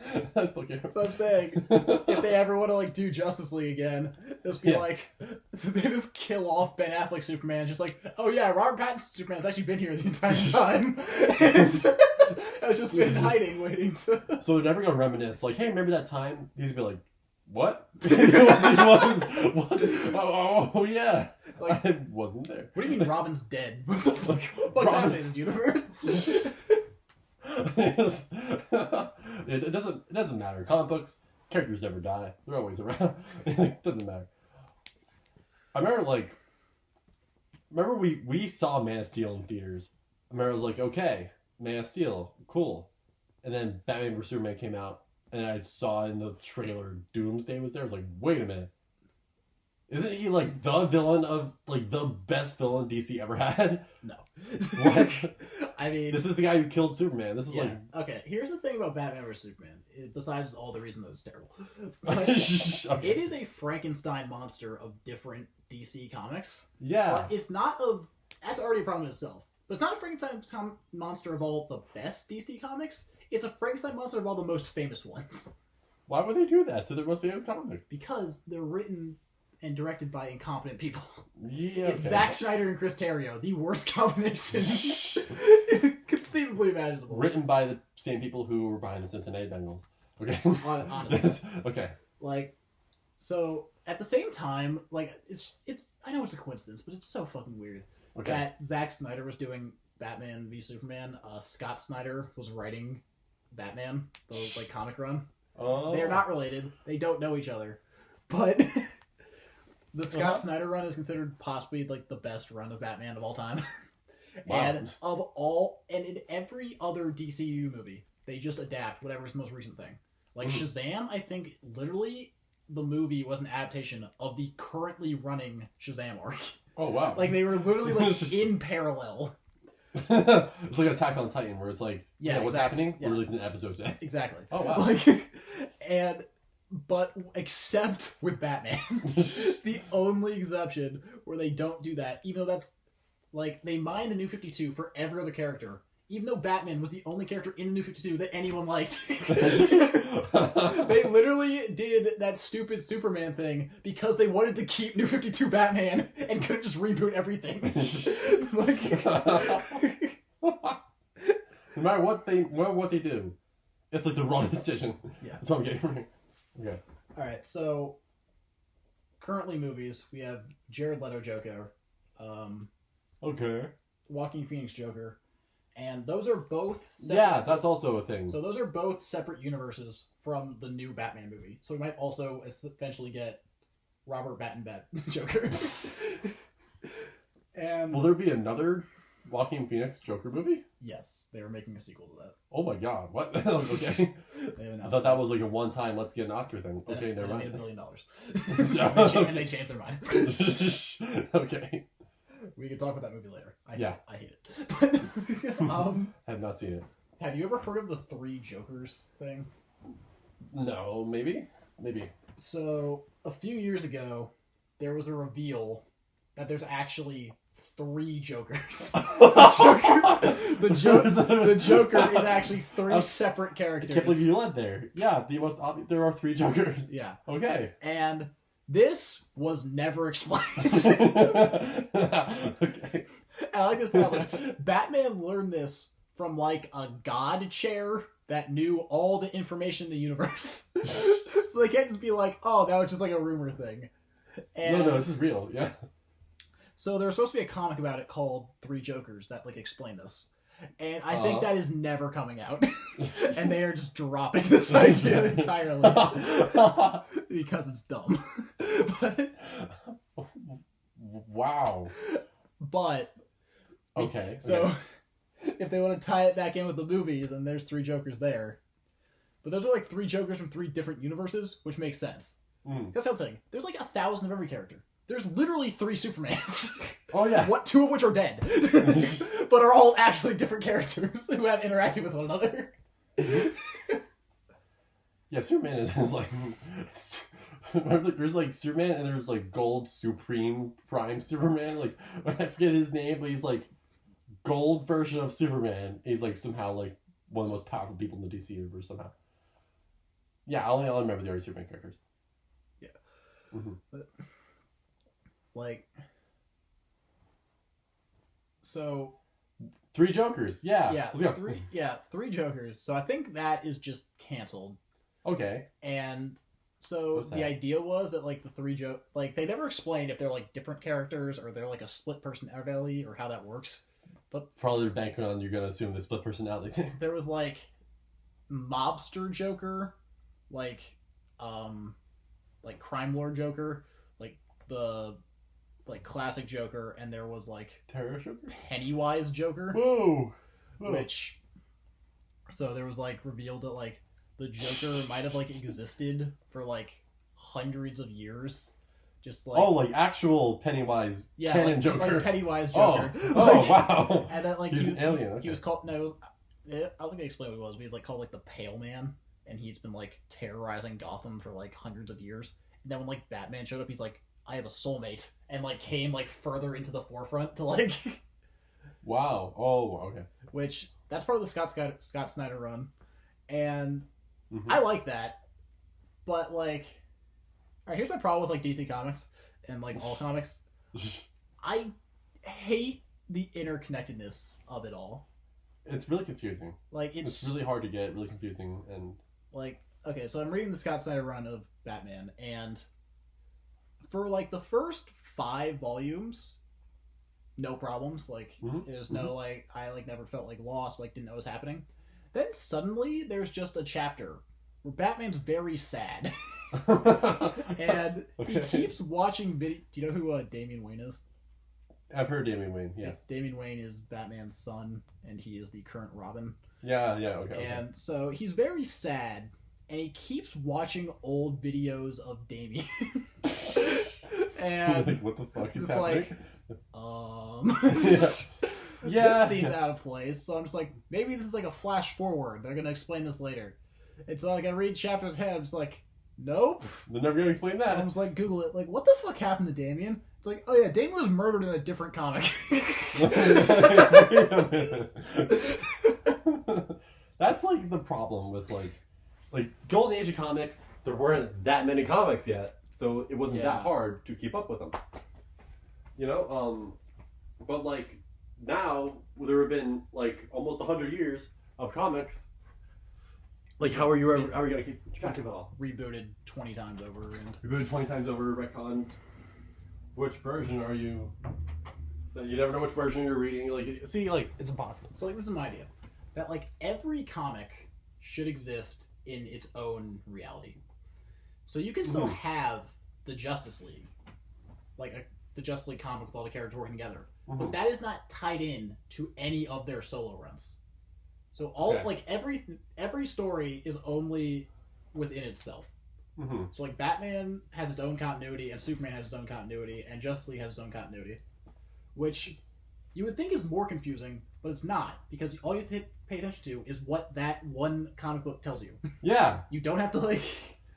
So I'm saying, if they ever want to like do Justice League again, just be like, they just kill off Ben Affleck Superman, just like, oh yeah, Robert Pattinson Superman's actually been here the entire time. It's just been hiding, waiting to. So they're never gonna reminisce, like, hey, remember that time? He's gonna be like, what? He wasn't. What? Oh yeah. It's like, I wasn't there. What do you mean Robin's dead? What the fuck? What's happening in this universe? It doesn't matter. Comic books, characters never die. They're always around. It doesn't matter. I remember we saw Man of Steel in theaters. I remember I was like, okay, Man of Steel, cool. And then Batman vs Superman came out, and I saw in the trailer Doomsday was there. I was like, wait a minute. Isn't he like the villain of like the best villain DC ever had? No. What? I mean, this is the guy who killed Superman. This is like okay. Here's the thing about Batman vs Superman. Besides all the reason that it's terrible, but okay. It is a Frankenstein monster of different DC comics. Yeah, but it's not of. That's already a problem in itself. But it's not a Frankenstein monster of all the best DC comics. It's a Frankenstein monster of all the most famous ones. Why would they do that to their most famous comic? Because they're written and directed by incompetent people. Yeah, It's Zack Snyder and Chris Terrio, the worst combination conceivably imaginable. Written by the same people who were behind the Cincinnati Bengals. Okay. Honestly. Okay. Like, So at the same time, like it's I know it's a coincidence, but it's so fucking weird that Zack Snyder was doing Batman v Superman. Scott Snyder was writing Batman, the like comic run. Oh. They are not related. They don't know each other, but the Scott Snyder run is considered possibly like the best run of Batman of all time. Wow. And in every other DCU movie, they just adapt whatever's the most recent thing. Like Shazam, I think literally the movie was an adaptation of the currently running Shazam arc. Oh wow! Like they were literally like in parallel. It's like Attack on Titan, where it's like, what's happening? Yeah. We're releasing an episode today. Exactly. Oh wow! Like, but except with Batman, it's the only exception where they don't do that. Even though that's like they mine the New 52 for every other character. Even though Batman was the only character in the New 52 that anyone liked. They literally did that stupid Superman thing because they wanted to keep New 52 Batman and couldn't just reboot everything. No matter what they do, it's like the wrong decision. Yeah. That's what I'm getting from it. Okay. Alright, so currently movies, we have Jared Leto Joker, Okay. Joaquin Phoenix Joker, and those are both separate. Yeah, that's also a thing. So those are both separate universes from the new Batman movie. So we might also eventually get Robert Pattinson Joker. And will there be another Joaquin Phoenix Joker movie? yes, they were making a sequel to that. Oh my god, what? Okay. I thought that was like a one-time let's get an Oscar thing. Okay, never mind. They made $1 billion. And they changed their mind. Okay. We can talk about that movie later. I hate it. But, have not seen it. have you ever heard of the Three Jokers thing? No, maybe. So, a few years ago, there was a reveal that there's actually 3 Jokers. The Joker is actually 3 separate characters. I can't believe you led there. Yeah, there are 3 Jokers. Yeah. Okay. And this was never explained. Okay. And I like this now. Batman learned this from like a god chair that knew all the information in the universe. So they can't just be like, oh, that was just like a rumor thing. And no, this is real. Yeah. so there was supposed to be a comic about it called Three Jokers that like explained this. And I think that is never coming out. And they are just dropping this idea entirely. Because it's dumb. But, wow. But okay. So if they want to tie it back in with the movies, and there's 3 Jokers there. But those are like 3 Jokers from 3 different universes, which makes sense. That's the other thing. There's like 1,000 of every character. There's literally 3 Supermans. Oh yeah. 2 of which are dead. But are all actually different characters who have interacted with one another. Yeah, Superman is like... There's like Superman and there's like Gold Supreme Prime Superman. Like, I forget his name, but he's like gold version of Superman. He's like somehow like one of the most powerful people in the DC universe somehow. Yeah, I'll remember the other Superman characters. Yeah. But, like... So... 3 Jokers, yeah. Yeah, let's go. 3 Jokers. So I think that is just canceled. Okay. And so the idea was that like the 3 like they never explained if they're like different characters or they're like a split personality or how that works. But probably banking on you're gonna assume the split personality thing. There was like mobster Joker, like crime lord Joker, like the classic Joker, and there was like Terror Joker? Pennywise Joker. Whoa. Which so there was like revealed that like the Joker might have like existed for like hundreds of years. Just like like actual Pennywise canon Joker. Like Pennywise Joker. Oh wow. And then like he's an alien. Okay. He was called I don't think they explained what it was, but he's like called like the Pale Man, and he's been like terrorizing Gotham for like hundreds of years. And then when like Batman showed up, he's like, I have a soulmate, and like came like further into the forefront to like wow. Oh, okay. Which that's part of the Scott Snyder run. And I like that. But like alright, here's my problem with like DC Comics and like all comics. I hate the interconnectedness of it all. It's really confusing. Like it's really hard to get, really confusing, and like okay, so I'm reading the Scott Snyder run of Batman, and For like the first 5 volumes, no problems. Like there's no like I like never felt like lost, like didn't know what was happening. Then suddenly there's just a chapter where Batman's very sad. And he keeps watching video. Do you know who Damian Wayne is? I've heard Damian Wayne, yes. Damian Wayne is Batman's son, and he is the current Robin. Yeah, okay. And so he's very sad, and he keeps watching old videos of Damian. And like, what the fuck is happening? Yeah. This seems out of place. So I'm just like, maybe this is like a flash forward. They're gonna explain this later. And so like I read chapters ahead, I'm just like, nope. They're never gonna explain that. I'm just like, Google it. Like, what the fuck happened to Damian? It's like, oh yeah, Damian was murdered in a different comic. That's like the problem with like Golden Age of comics. There weren't that many comics yet, so it wasn't that hard to keep up with them. You know, but like now there have been like almost 100 years of comics. Like, how are you gonna keep track of it all? Rebooted 20 times over. Rebooted 20 times over, retconned. Which version are you? You never know which version you're reading. Like, see, like, it's impossible. So, like, this is my idea. That, like, every comic should exist in its own reality. So you can still have the Justice League. Like, the Justice League comic with all the characters working together. But that is not tied in to any of their solo runs. So every story is only within itself. So like Batman has its own continuity, and Superman has its own continuity, and Justice League has its own continuity, which you would think is more confusing, but it's not, because all you have to pay attention to is what that one comic book tells you. Yeah. You don't have to like.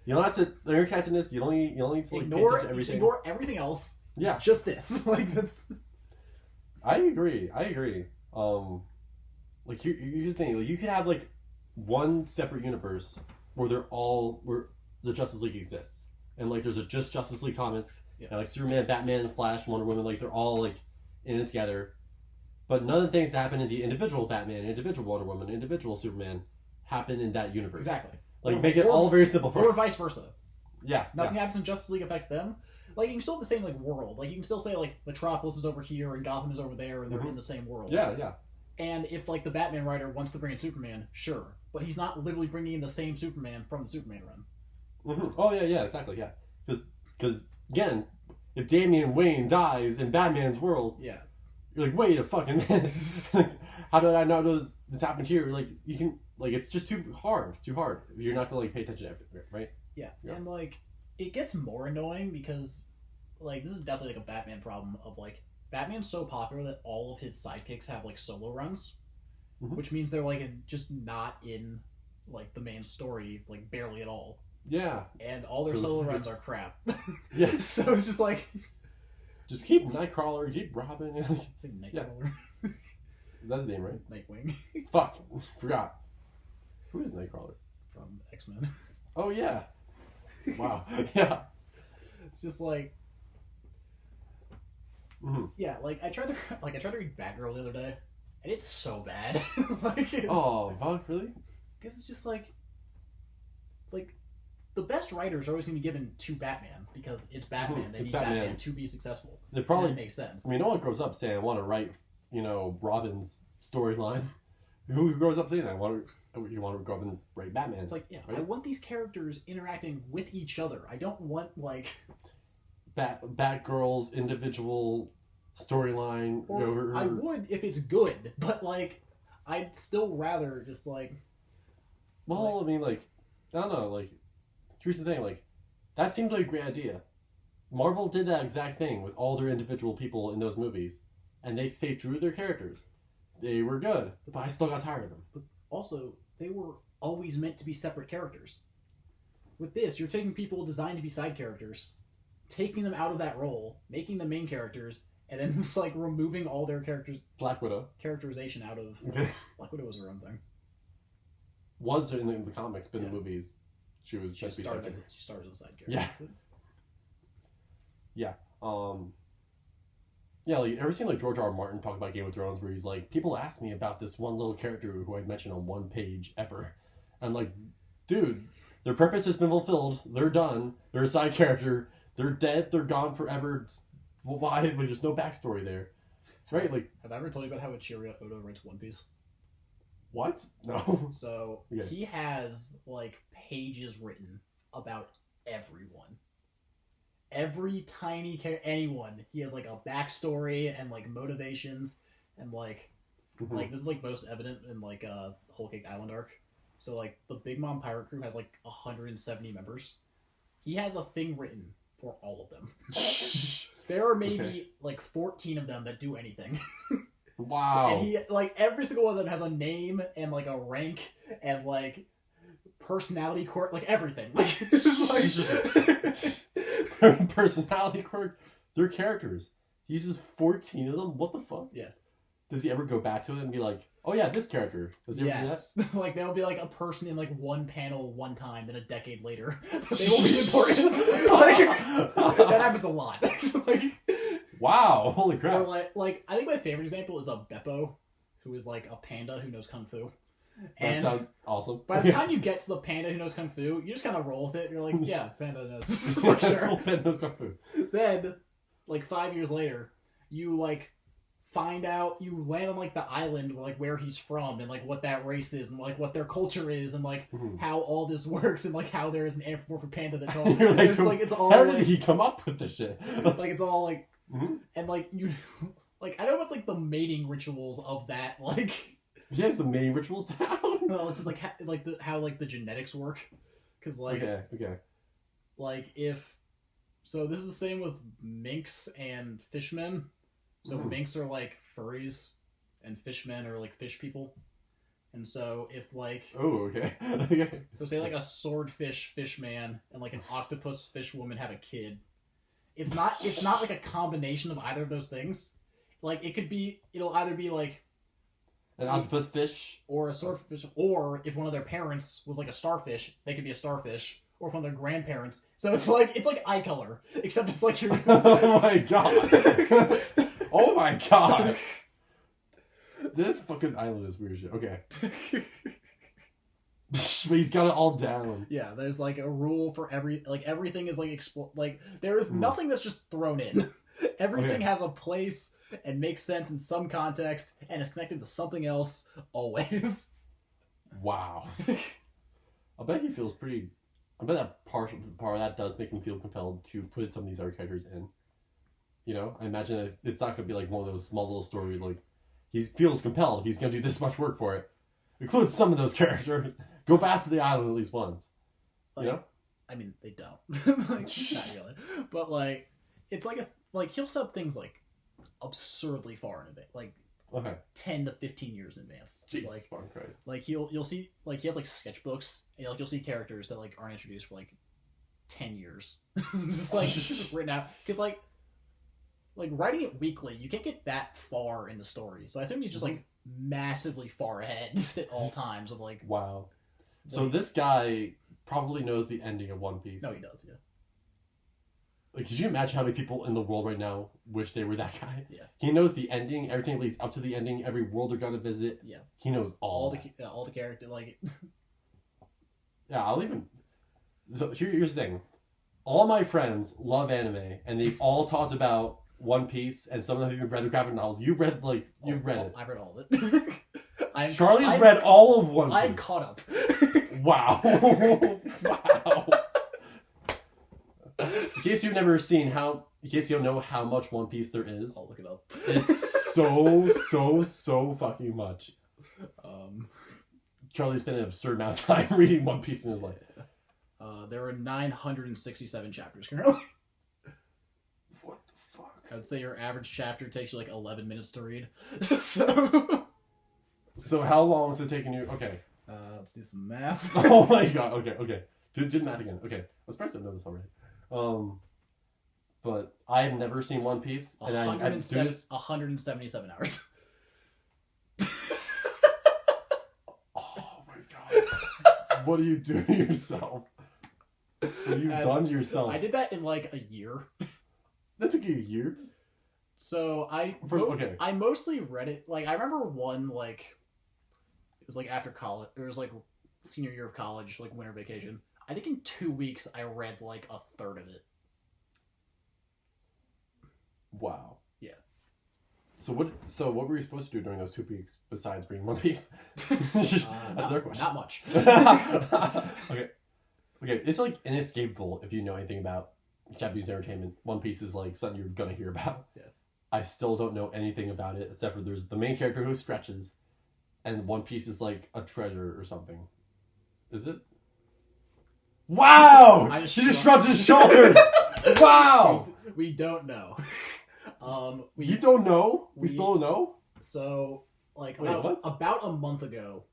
You don't have to learn your catchiness. You don't need to like ignore pay attention to everything. Ignore everything else. Yeah. It's just this. Like that's. I agree. Like here's the thing. Like, you could have like one separate universe where the Justice League exists, and like there's just Justice League comics, and like Superman, Batman, Flash, Wonder Woman, like they're all like in it together. But none of the things that happen in the individual Batman, individual Wonder Woman, individual Superman happen in that universe. Exactly. Like make it all very simple. Or vice versa. Yeah. Nothing happens in Justice League affects them. Like you can still have the same like world. Like you can still say like Metropolis is over here and Gotham is over there, and they're in the same world. Yeah. And if like the Batman writer wants to bring in Superman, sure, but he's not literally bringing in the same Superman from the Superman run. Oh yeah, exactly, yeah. Because again, if Damian Wayne dies in Batman's world, you're like, wait a fucking minute. How did I not know this happened here? Like you can it's just too hard. You're not gonna like pay attention to everything, right? Yeah, and like it gets more annoying because like this is definitely like a Batman problem of like Batman's so popular that all of his sidekicks have like solo runs, which means they're like just not in like the main story like barely at all. Yeah. And all their solo runs are crap. Yeah. So it's just like just keep Nightcrawler, keep Robin. It's like Nightcrawler. Yeah. That's his name, right? Nightwing. Fuck. Forgot. Who is Nightcrawler? From X-Men. Oh yeah. Wow. Yeah. It's just like yeah, like I tried to read Batgirl the other day, and it's so bad. Oh, fuck, really? Because it's just like the best writers are always going to be given to Batman because it's Batman. They need Batman to be successful. It probably makes sense. I mean, no one grows up saying, "I want to write, Robin's storyline." Who grows up saying that? You want to grow up and write Batman? It's like, yeah, right? I want these characters interacting with each other. I don't want like Batgirl's individual storyline. Or I would if it's good, but like I'd still rather just like. Well, I mean, like, I don't know. Like, here's the thing. Like, that seemed like a great idea. Marvel did that exact thing with all their individual people in those movies, and they stayed true to their characters. They were good, but I still got tired of them. But also, they were always meant to be separate characters. With this, you're taking people designed to be side characters, taking them out of that role, making them main characters, and then just like removing all their Black Widow characterization out of. Okay. Black Widow was her own thing. Was in the comics, but in the movies, she was just she started as a side character. Yeah. Yeah. Yeah, like, ever seen like George R. R. Martin talk about Game of Thrones, where he's like, people ask me about this one little character who I mentioned on one page ever. I'm like, dude, their purpose has been fulfilled. They're done. They're a side character. They're dead. They're gone forever. Well, why? Like, there's no backstory there, right? Like, have I ever told you about how Ichiro Oda writes One Piece? what? No. So he has like pages written about everyone. Every tiny anyone. He has like a backstory and like motivations and like like this is like most evident in like Whole Cake Island arc. So like the Big Mom Pirate Crew has like 170 members. He has a thing written for all of them. There are maybe like 14 of them that do anything. Wow. And he like every single one of them has a name and like a rank and like personality quirk, like everything. Like, personality quirk. They're characters. He uses 14 of them. What the fuck? Yeah. Does he ever go back to it and be like, "Oh yeah, this character"? Does he ever do that? Like there'll be like a person in like one panel one time, then a decade later, but they won't be important. Like, that happens a lot. Like, wow! Holy crap! Or like I think my favorite example is a Beppo, who is like a panda who knows kung fu. And that sounds awesome. By the time you get to the panda who knows kung fu, you just kind of roll with it. You're like, yeah, panda knows. Like, sure. Panda knows kung fu. Then, like 5 years later, you like find out, you land on like the island like where he's from and like what that race is and like what their culture is and like how all this works and like how there is an anthropomorphic panda that talks. It's all how like, did he come up with this shit? Like it's all like and like you like I don't know what like the mating rituals of that like. He has the mating rituals down. Well, it's just like how like the genetics work, because like okay like if so this is the same with minks and fishmen. So minks are like furries, and fishmen are like fish people. And so if like okay. So say like a swordfish fish man and like an octopus fish woman have a kid. It's not like a combination of either of those things. Like it'll either be like an octopus fish or a swordfish, or if one of their parents was like a starfish, they could be a starfish. Or from their grandparents. So it's like eye color. Except it's like you're oh my god. Oh my god. This fucking island is weird shit. Okay. But he's got it all down. Yeah, there's like a rule for everything is like like there is nothing that's just thrown in. Everything has a place and makes sense in some context and is connected to something else always. Wow. I bet he feels pretty. I bet that part of that does make him feel compelled to put some of these other characters in. You know, I imagine it's not going to be like one of those small little stories. Like he feels compelled if he's going to do this much work for it. Include some of those characters. Go back to the island at least once. Like, you know? I mean, they don't. Like, not really. But like, it's like he'll set up things like absurdly far in advance, like 10 to 15 years in advance. Jesus like, fucking Christ. Like you'll see like he has like sketchbooks and like you'll see characters that like aren't introduced for like 10 years, just like written out because like writing it weekly, you can't get that far in the story. So I think he's just like massively far ahead just at all times of like wow. So this guy probably knows the ending of One Piece. No, he does. Yeah. Like, could you imagine how many people in the world right now wish they were that guy? Yeah. He knows the ending. Everything leads up to the ending. Every world they're gonna visit. Yeah. He knows all the character like. Yeah, I'll even. So here's the thing. All my friends love anime, and they've all talked about One Piece, and some of them have even read the graphic novels. You've read it. I've read all of it. Charlie's read all of One Piece. I'm caught up. Wow. Wow. In case you've never seen in case you don't know how much One Piece there is, I'll look it up. It's so fucking much. Charlie spent an absurd amount of time reading One Piece in his life. There are 967 chapters currently. What the fuck? I would say your average chapter takes you like 11 minutes to read. So how long is it taking you? Okay. Let's do some math. Oh my god. Okay. Do the math again. Okay. I was surprised I know this already. But I have never seen One Piece, and I do this 177 hours. Oh my god! What are you doing to yourself? What have you done to yourself? I did that in like a year. That took you a year. So I mostly read it. Like I remember one like it was like after college. It was like senior year of college, like winter vacation. I think in 2 weeks I read like a third of it. Wow. Yeah. So what were you supposed to do during those 2 weeks besides reading One Piece? That's their question. Not much. Okay. Okay, it's like inescapable if you know anything about Japanese entertainment. One Piece is like something you're gonna hear about. Yeah. I still don't know anything about it except for there's the main character who stretches, and One Piece is like a treasure or something. Is it? Wow! He just shrugs his shoulders. Wow! We don't know. You don't know? We still don't know? So, like, Wait, about a month ago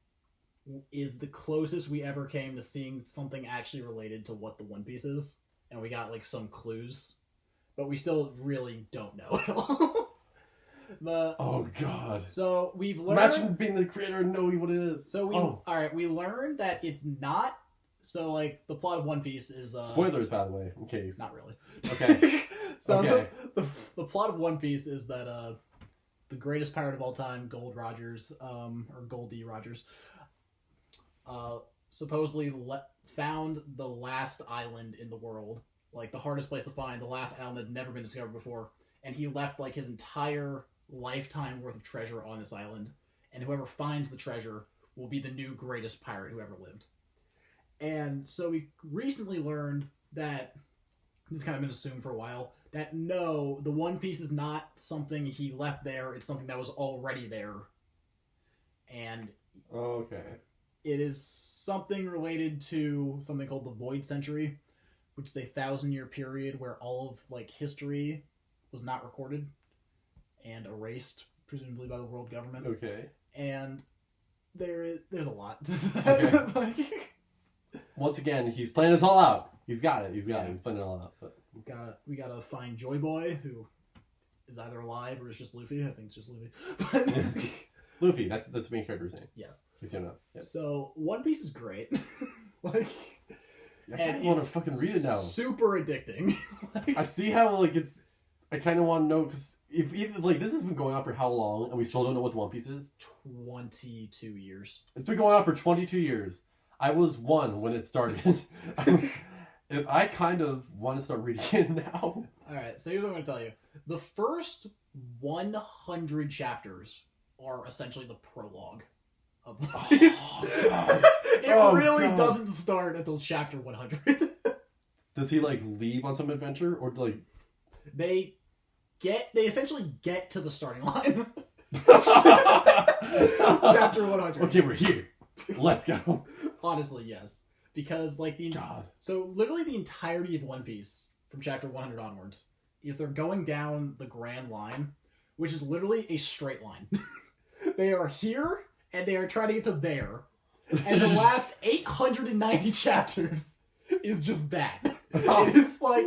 is the closest we ever came to seeing something actually related to what the One Piece is. And we got, like, some clues. But we still really don't know at all. Oh, God. So, we've learned... Imagine being the creator and knowing what it is. So, Alright, we learned that it's not... So, like, the plot of One Piece is... Spoilers, by the way, in case. Not really. Okay. So, okay. The plot of One Piece is that the greatest pirate of all time, Gold Rogers, or Goldie Rogers, supposedly found the last island in the world, like the hardest place to find, the last island that had never been discovered before, and he left like his entire lifetime worth of treasure on this island, and whoever finds the treasure will be the new greatest pirate who ever lived. And so we recently learned that, this has kind of been assumed for a while, that no, the One Piece is not something he left there, it's something that was already there. And okay. It is something related to something called the Void Century, which is a 1,000-year period where all of like history was not recorded and erased, presumably by the world government. Okay. And there's a lot. Okay. Once again, he's planning this all out. He's got it. He's planning it all out. But... We gotta find Joy Boy, who is either alive or is just Luffy. I think it's just Luffy. But Luffy, that's the main character's name. Yes. He's gonna. Yes. So One Piece is great. Like, I kind of want to fucking read it now. Super addicting. I see how like it's. I kind of want to know because if like this has been going on for how long and we still don't know what the One Piece is. 22 years. It's been going on for 22 years. I was 1 when it started. I kind of want to start reading it now. Alright, so here's what I'm going to tell you. The first 100 chapters are essentially the prologue of One Piece. It really doesn't start until chapter 100. Does he like leave on some adventure or like... They essentially get to the starting line. Chapter 100. Okay, we're here. Let's go. Honestly, yes. Because, like, so literally the entirety of One Piece, from chapter 100 onwards, is they're going down the Grand Line, which is literally a straight line. They are here, and they are trying to get to there. And the last 890 chapters is just that. It is, like,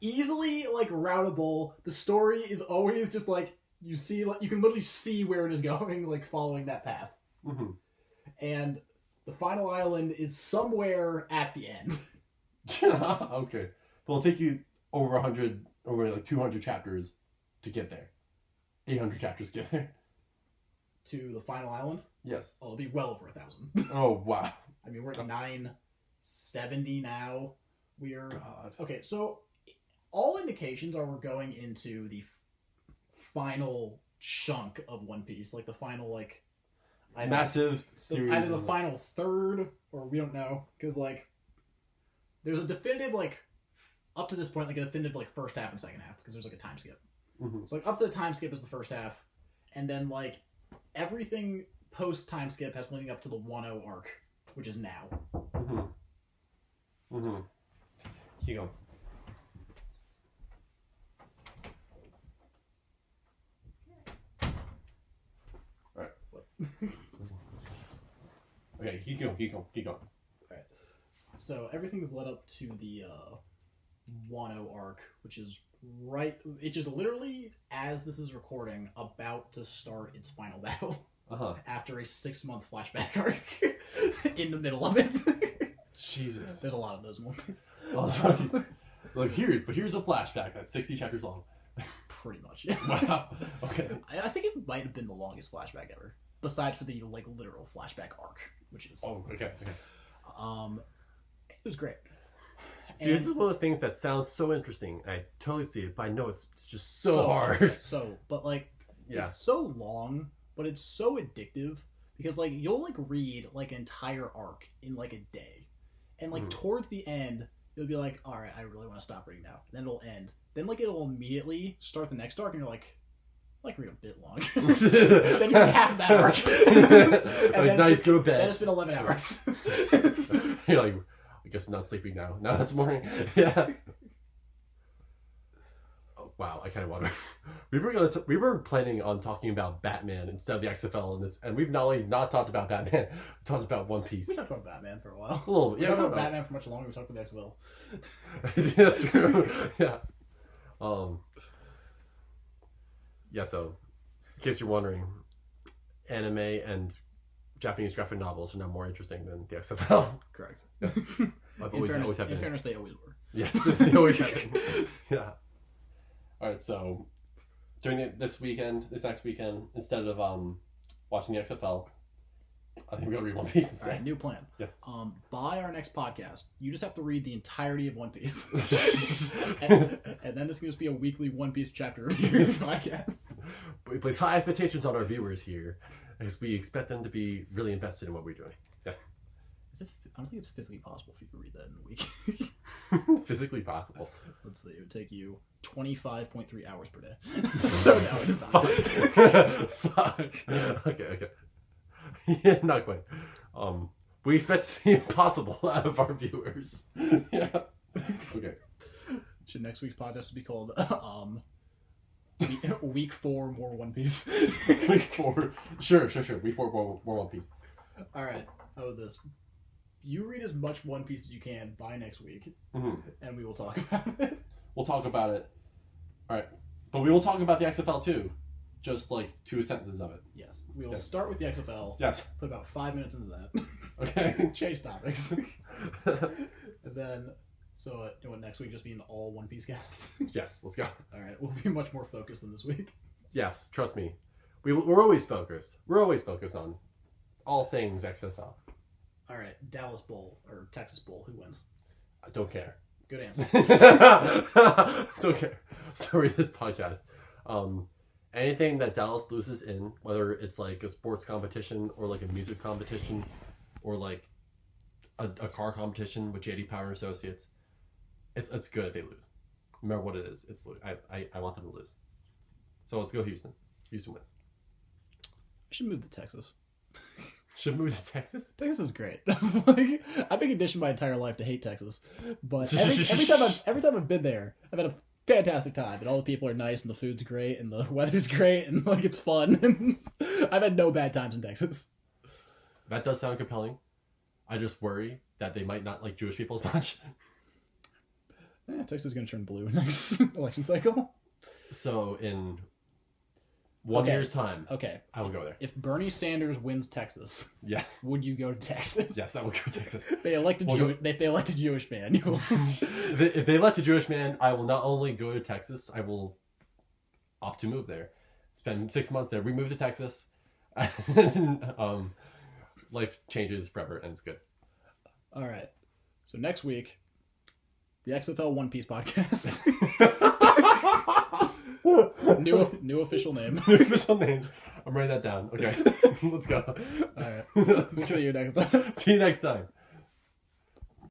easily, like, routable. The story is always just, like, you can literally see where it is going, like, following that path. Mm-hmm. And the final island is somewhere at the end. Okay. Well, it'll take you over 200 chapters to get there. 800 chapters to get there. To the final island? Yes. Oh, it'll be well over 1,000. Oh, wow. I mean, we're at 970 now. God. Okay, so all indications are we're going into the final chunk of One Piece. Like, the final, like... Massive series. Either the final third, or we don't know. Because, like, there's a definitive, like, up to this point, like, a definitive, like, first half and second half. Because there's, like, a time skip. Mm-hmm. So, like, up to the time skip is the first half. And then, like, everything post-time skip has leading up to the 1-0 arc, which is now. Mm-hmm. Mm-hmm. Keep going. Alright. Okay, keep going. Alright. So, everything's led up to the 1-0 arc, which is it is literally, as this is recording, about to start its final battle. Uh-huh. After a 6-month flashback arc in the middle of it. Jesus. There's a lot of those moments. Oh, like here's a flashback that's 60 chapters long. Pretty much, yeah. Wow. Okay. I think it might have been the longest flashback ever. Besides for the, like, literal flashback arc, which is... Oh, okay. It was great. See, this is one of those things that sounds so interesting. I totally see it, but I know it's just so hard. But like, Yeah. it's so long, but it's so addictive because like you'll like read like an entire arc in like a day, and like towards the end you'll be like, all right, I really want to stop reading now. Then it'll end. Then like it'll immediately start the next arc, and you're like, I like read a bit longer. Then you're half that arc. And like, nights go to bed. Then it's been 11 hours. You're like, I guess I'm not sleeping now. Now it's morning. Yeah. Oh, wow, I kind of want to. We were planning on talking about Batman instead of the XFL in this, and we've not only not talked about Batman, we talked about One Piece. We talked about Batman for a while. A little bit. We Yeah, talked about Batman for much longer. We talked about the XFL. That's true. Yeah. Yeah. So, in case you're wondering, anime and Japanese graphic novels are now more interesting than the XFL. Correct. Yes. In fairness, they always were. Yes, they always have been. Yeah. All right, so during this next weekend, instead of watching the XFL, I think we're gonna read One Piece instead. All right, new plan. Yes. By our next podcast, you just have to read the entirety of One Piece, and then this can just be a weekly One Piece chapter review podcast. We place high expectations on our viewers here, because we expect them to be really invested in what we're doing. Yeah. I don't think it's physically possible for you to read that in a week. Physically possible. Let's see. It would take you 25.3 hours per day. So no, it is not. Fuck. Okay. Yeah, not quite. We expect the impossible out of our viewers. Yeah. Okay. Should next week's podcast be called Week 4 More One Piece? Week 4. Sure. Week 4 more One Piece. All right. How about this? You read as much One Piece as you can by next week, and we will talk about it. We'll talk about it. All right. But we will talk about the XFL too. Just like 2 sentences of it. Yes. We will start with the XFL. Yes. Put about 5 minutes into that. Okay. Change topics. And then, so next week just be an all One Piece cast? Yes, let's go. All right. We'll be much more focused than this week. Yes, trust me. We're always focused. We're always focused on all things XFL. All right. Dallas Bowl or Texas Bowl. Who wins? I don't care. Good answer. Don't care. Sorry, this podcast. Anything that Dallas loses in, whether it's like a sports competition or like a music competition or like a car competition with JD Power and Associates, it's good if they lose. No matter what it is, it's I want them to lose. So let's go Houston. Houston wins. I should move to Texas. Should move to Texas? Texas is great. Like, I've been conditioned my entire life to hate Texas, but every time I've been there, I've had a fantastic time, and all the people are nice, and the food's great, and the weather's great, and like it's fun. And I've had no bad times in Texas. That does sound compelling. I just worry that they might not like Jewish people as much. Texas is going to turn blue next election cycle. So in 1 year's time, I will go there. If Bernie Sanders wins Texas, yes, would you go to Texas? Yes, I will go to Texas. They elect a Jewish man. If they elect a Jewish man, I will not only go to Texas, I will opt to move there. Spend 6 months there. We move to Texas. And, life changes forever, and it's good. All right. So next week, the XFL One Piece podcast. New official name. New official name. I'm writing that down. Okay. Let's go. All right. See you next time. See you next time.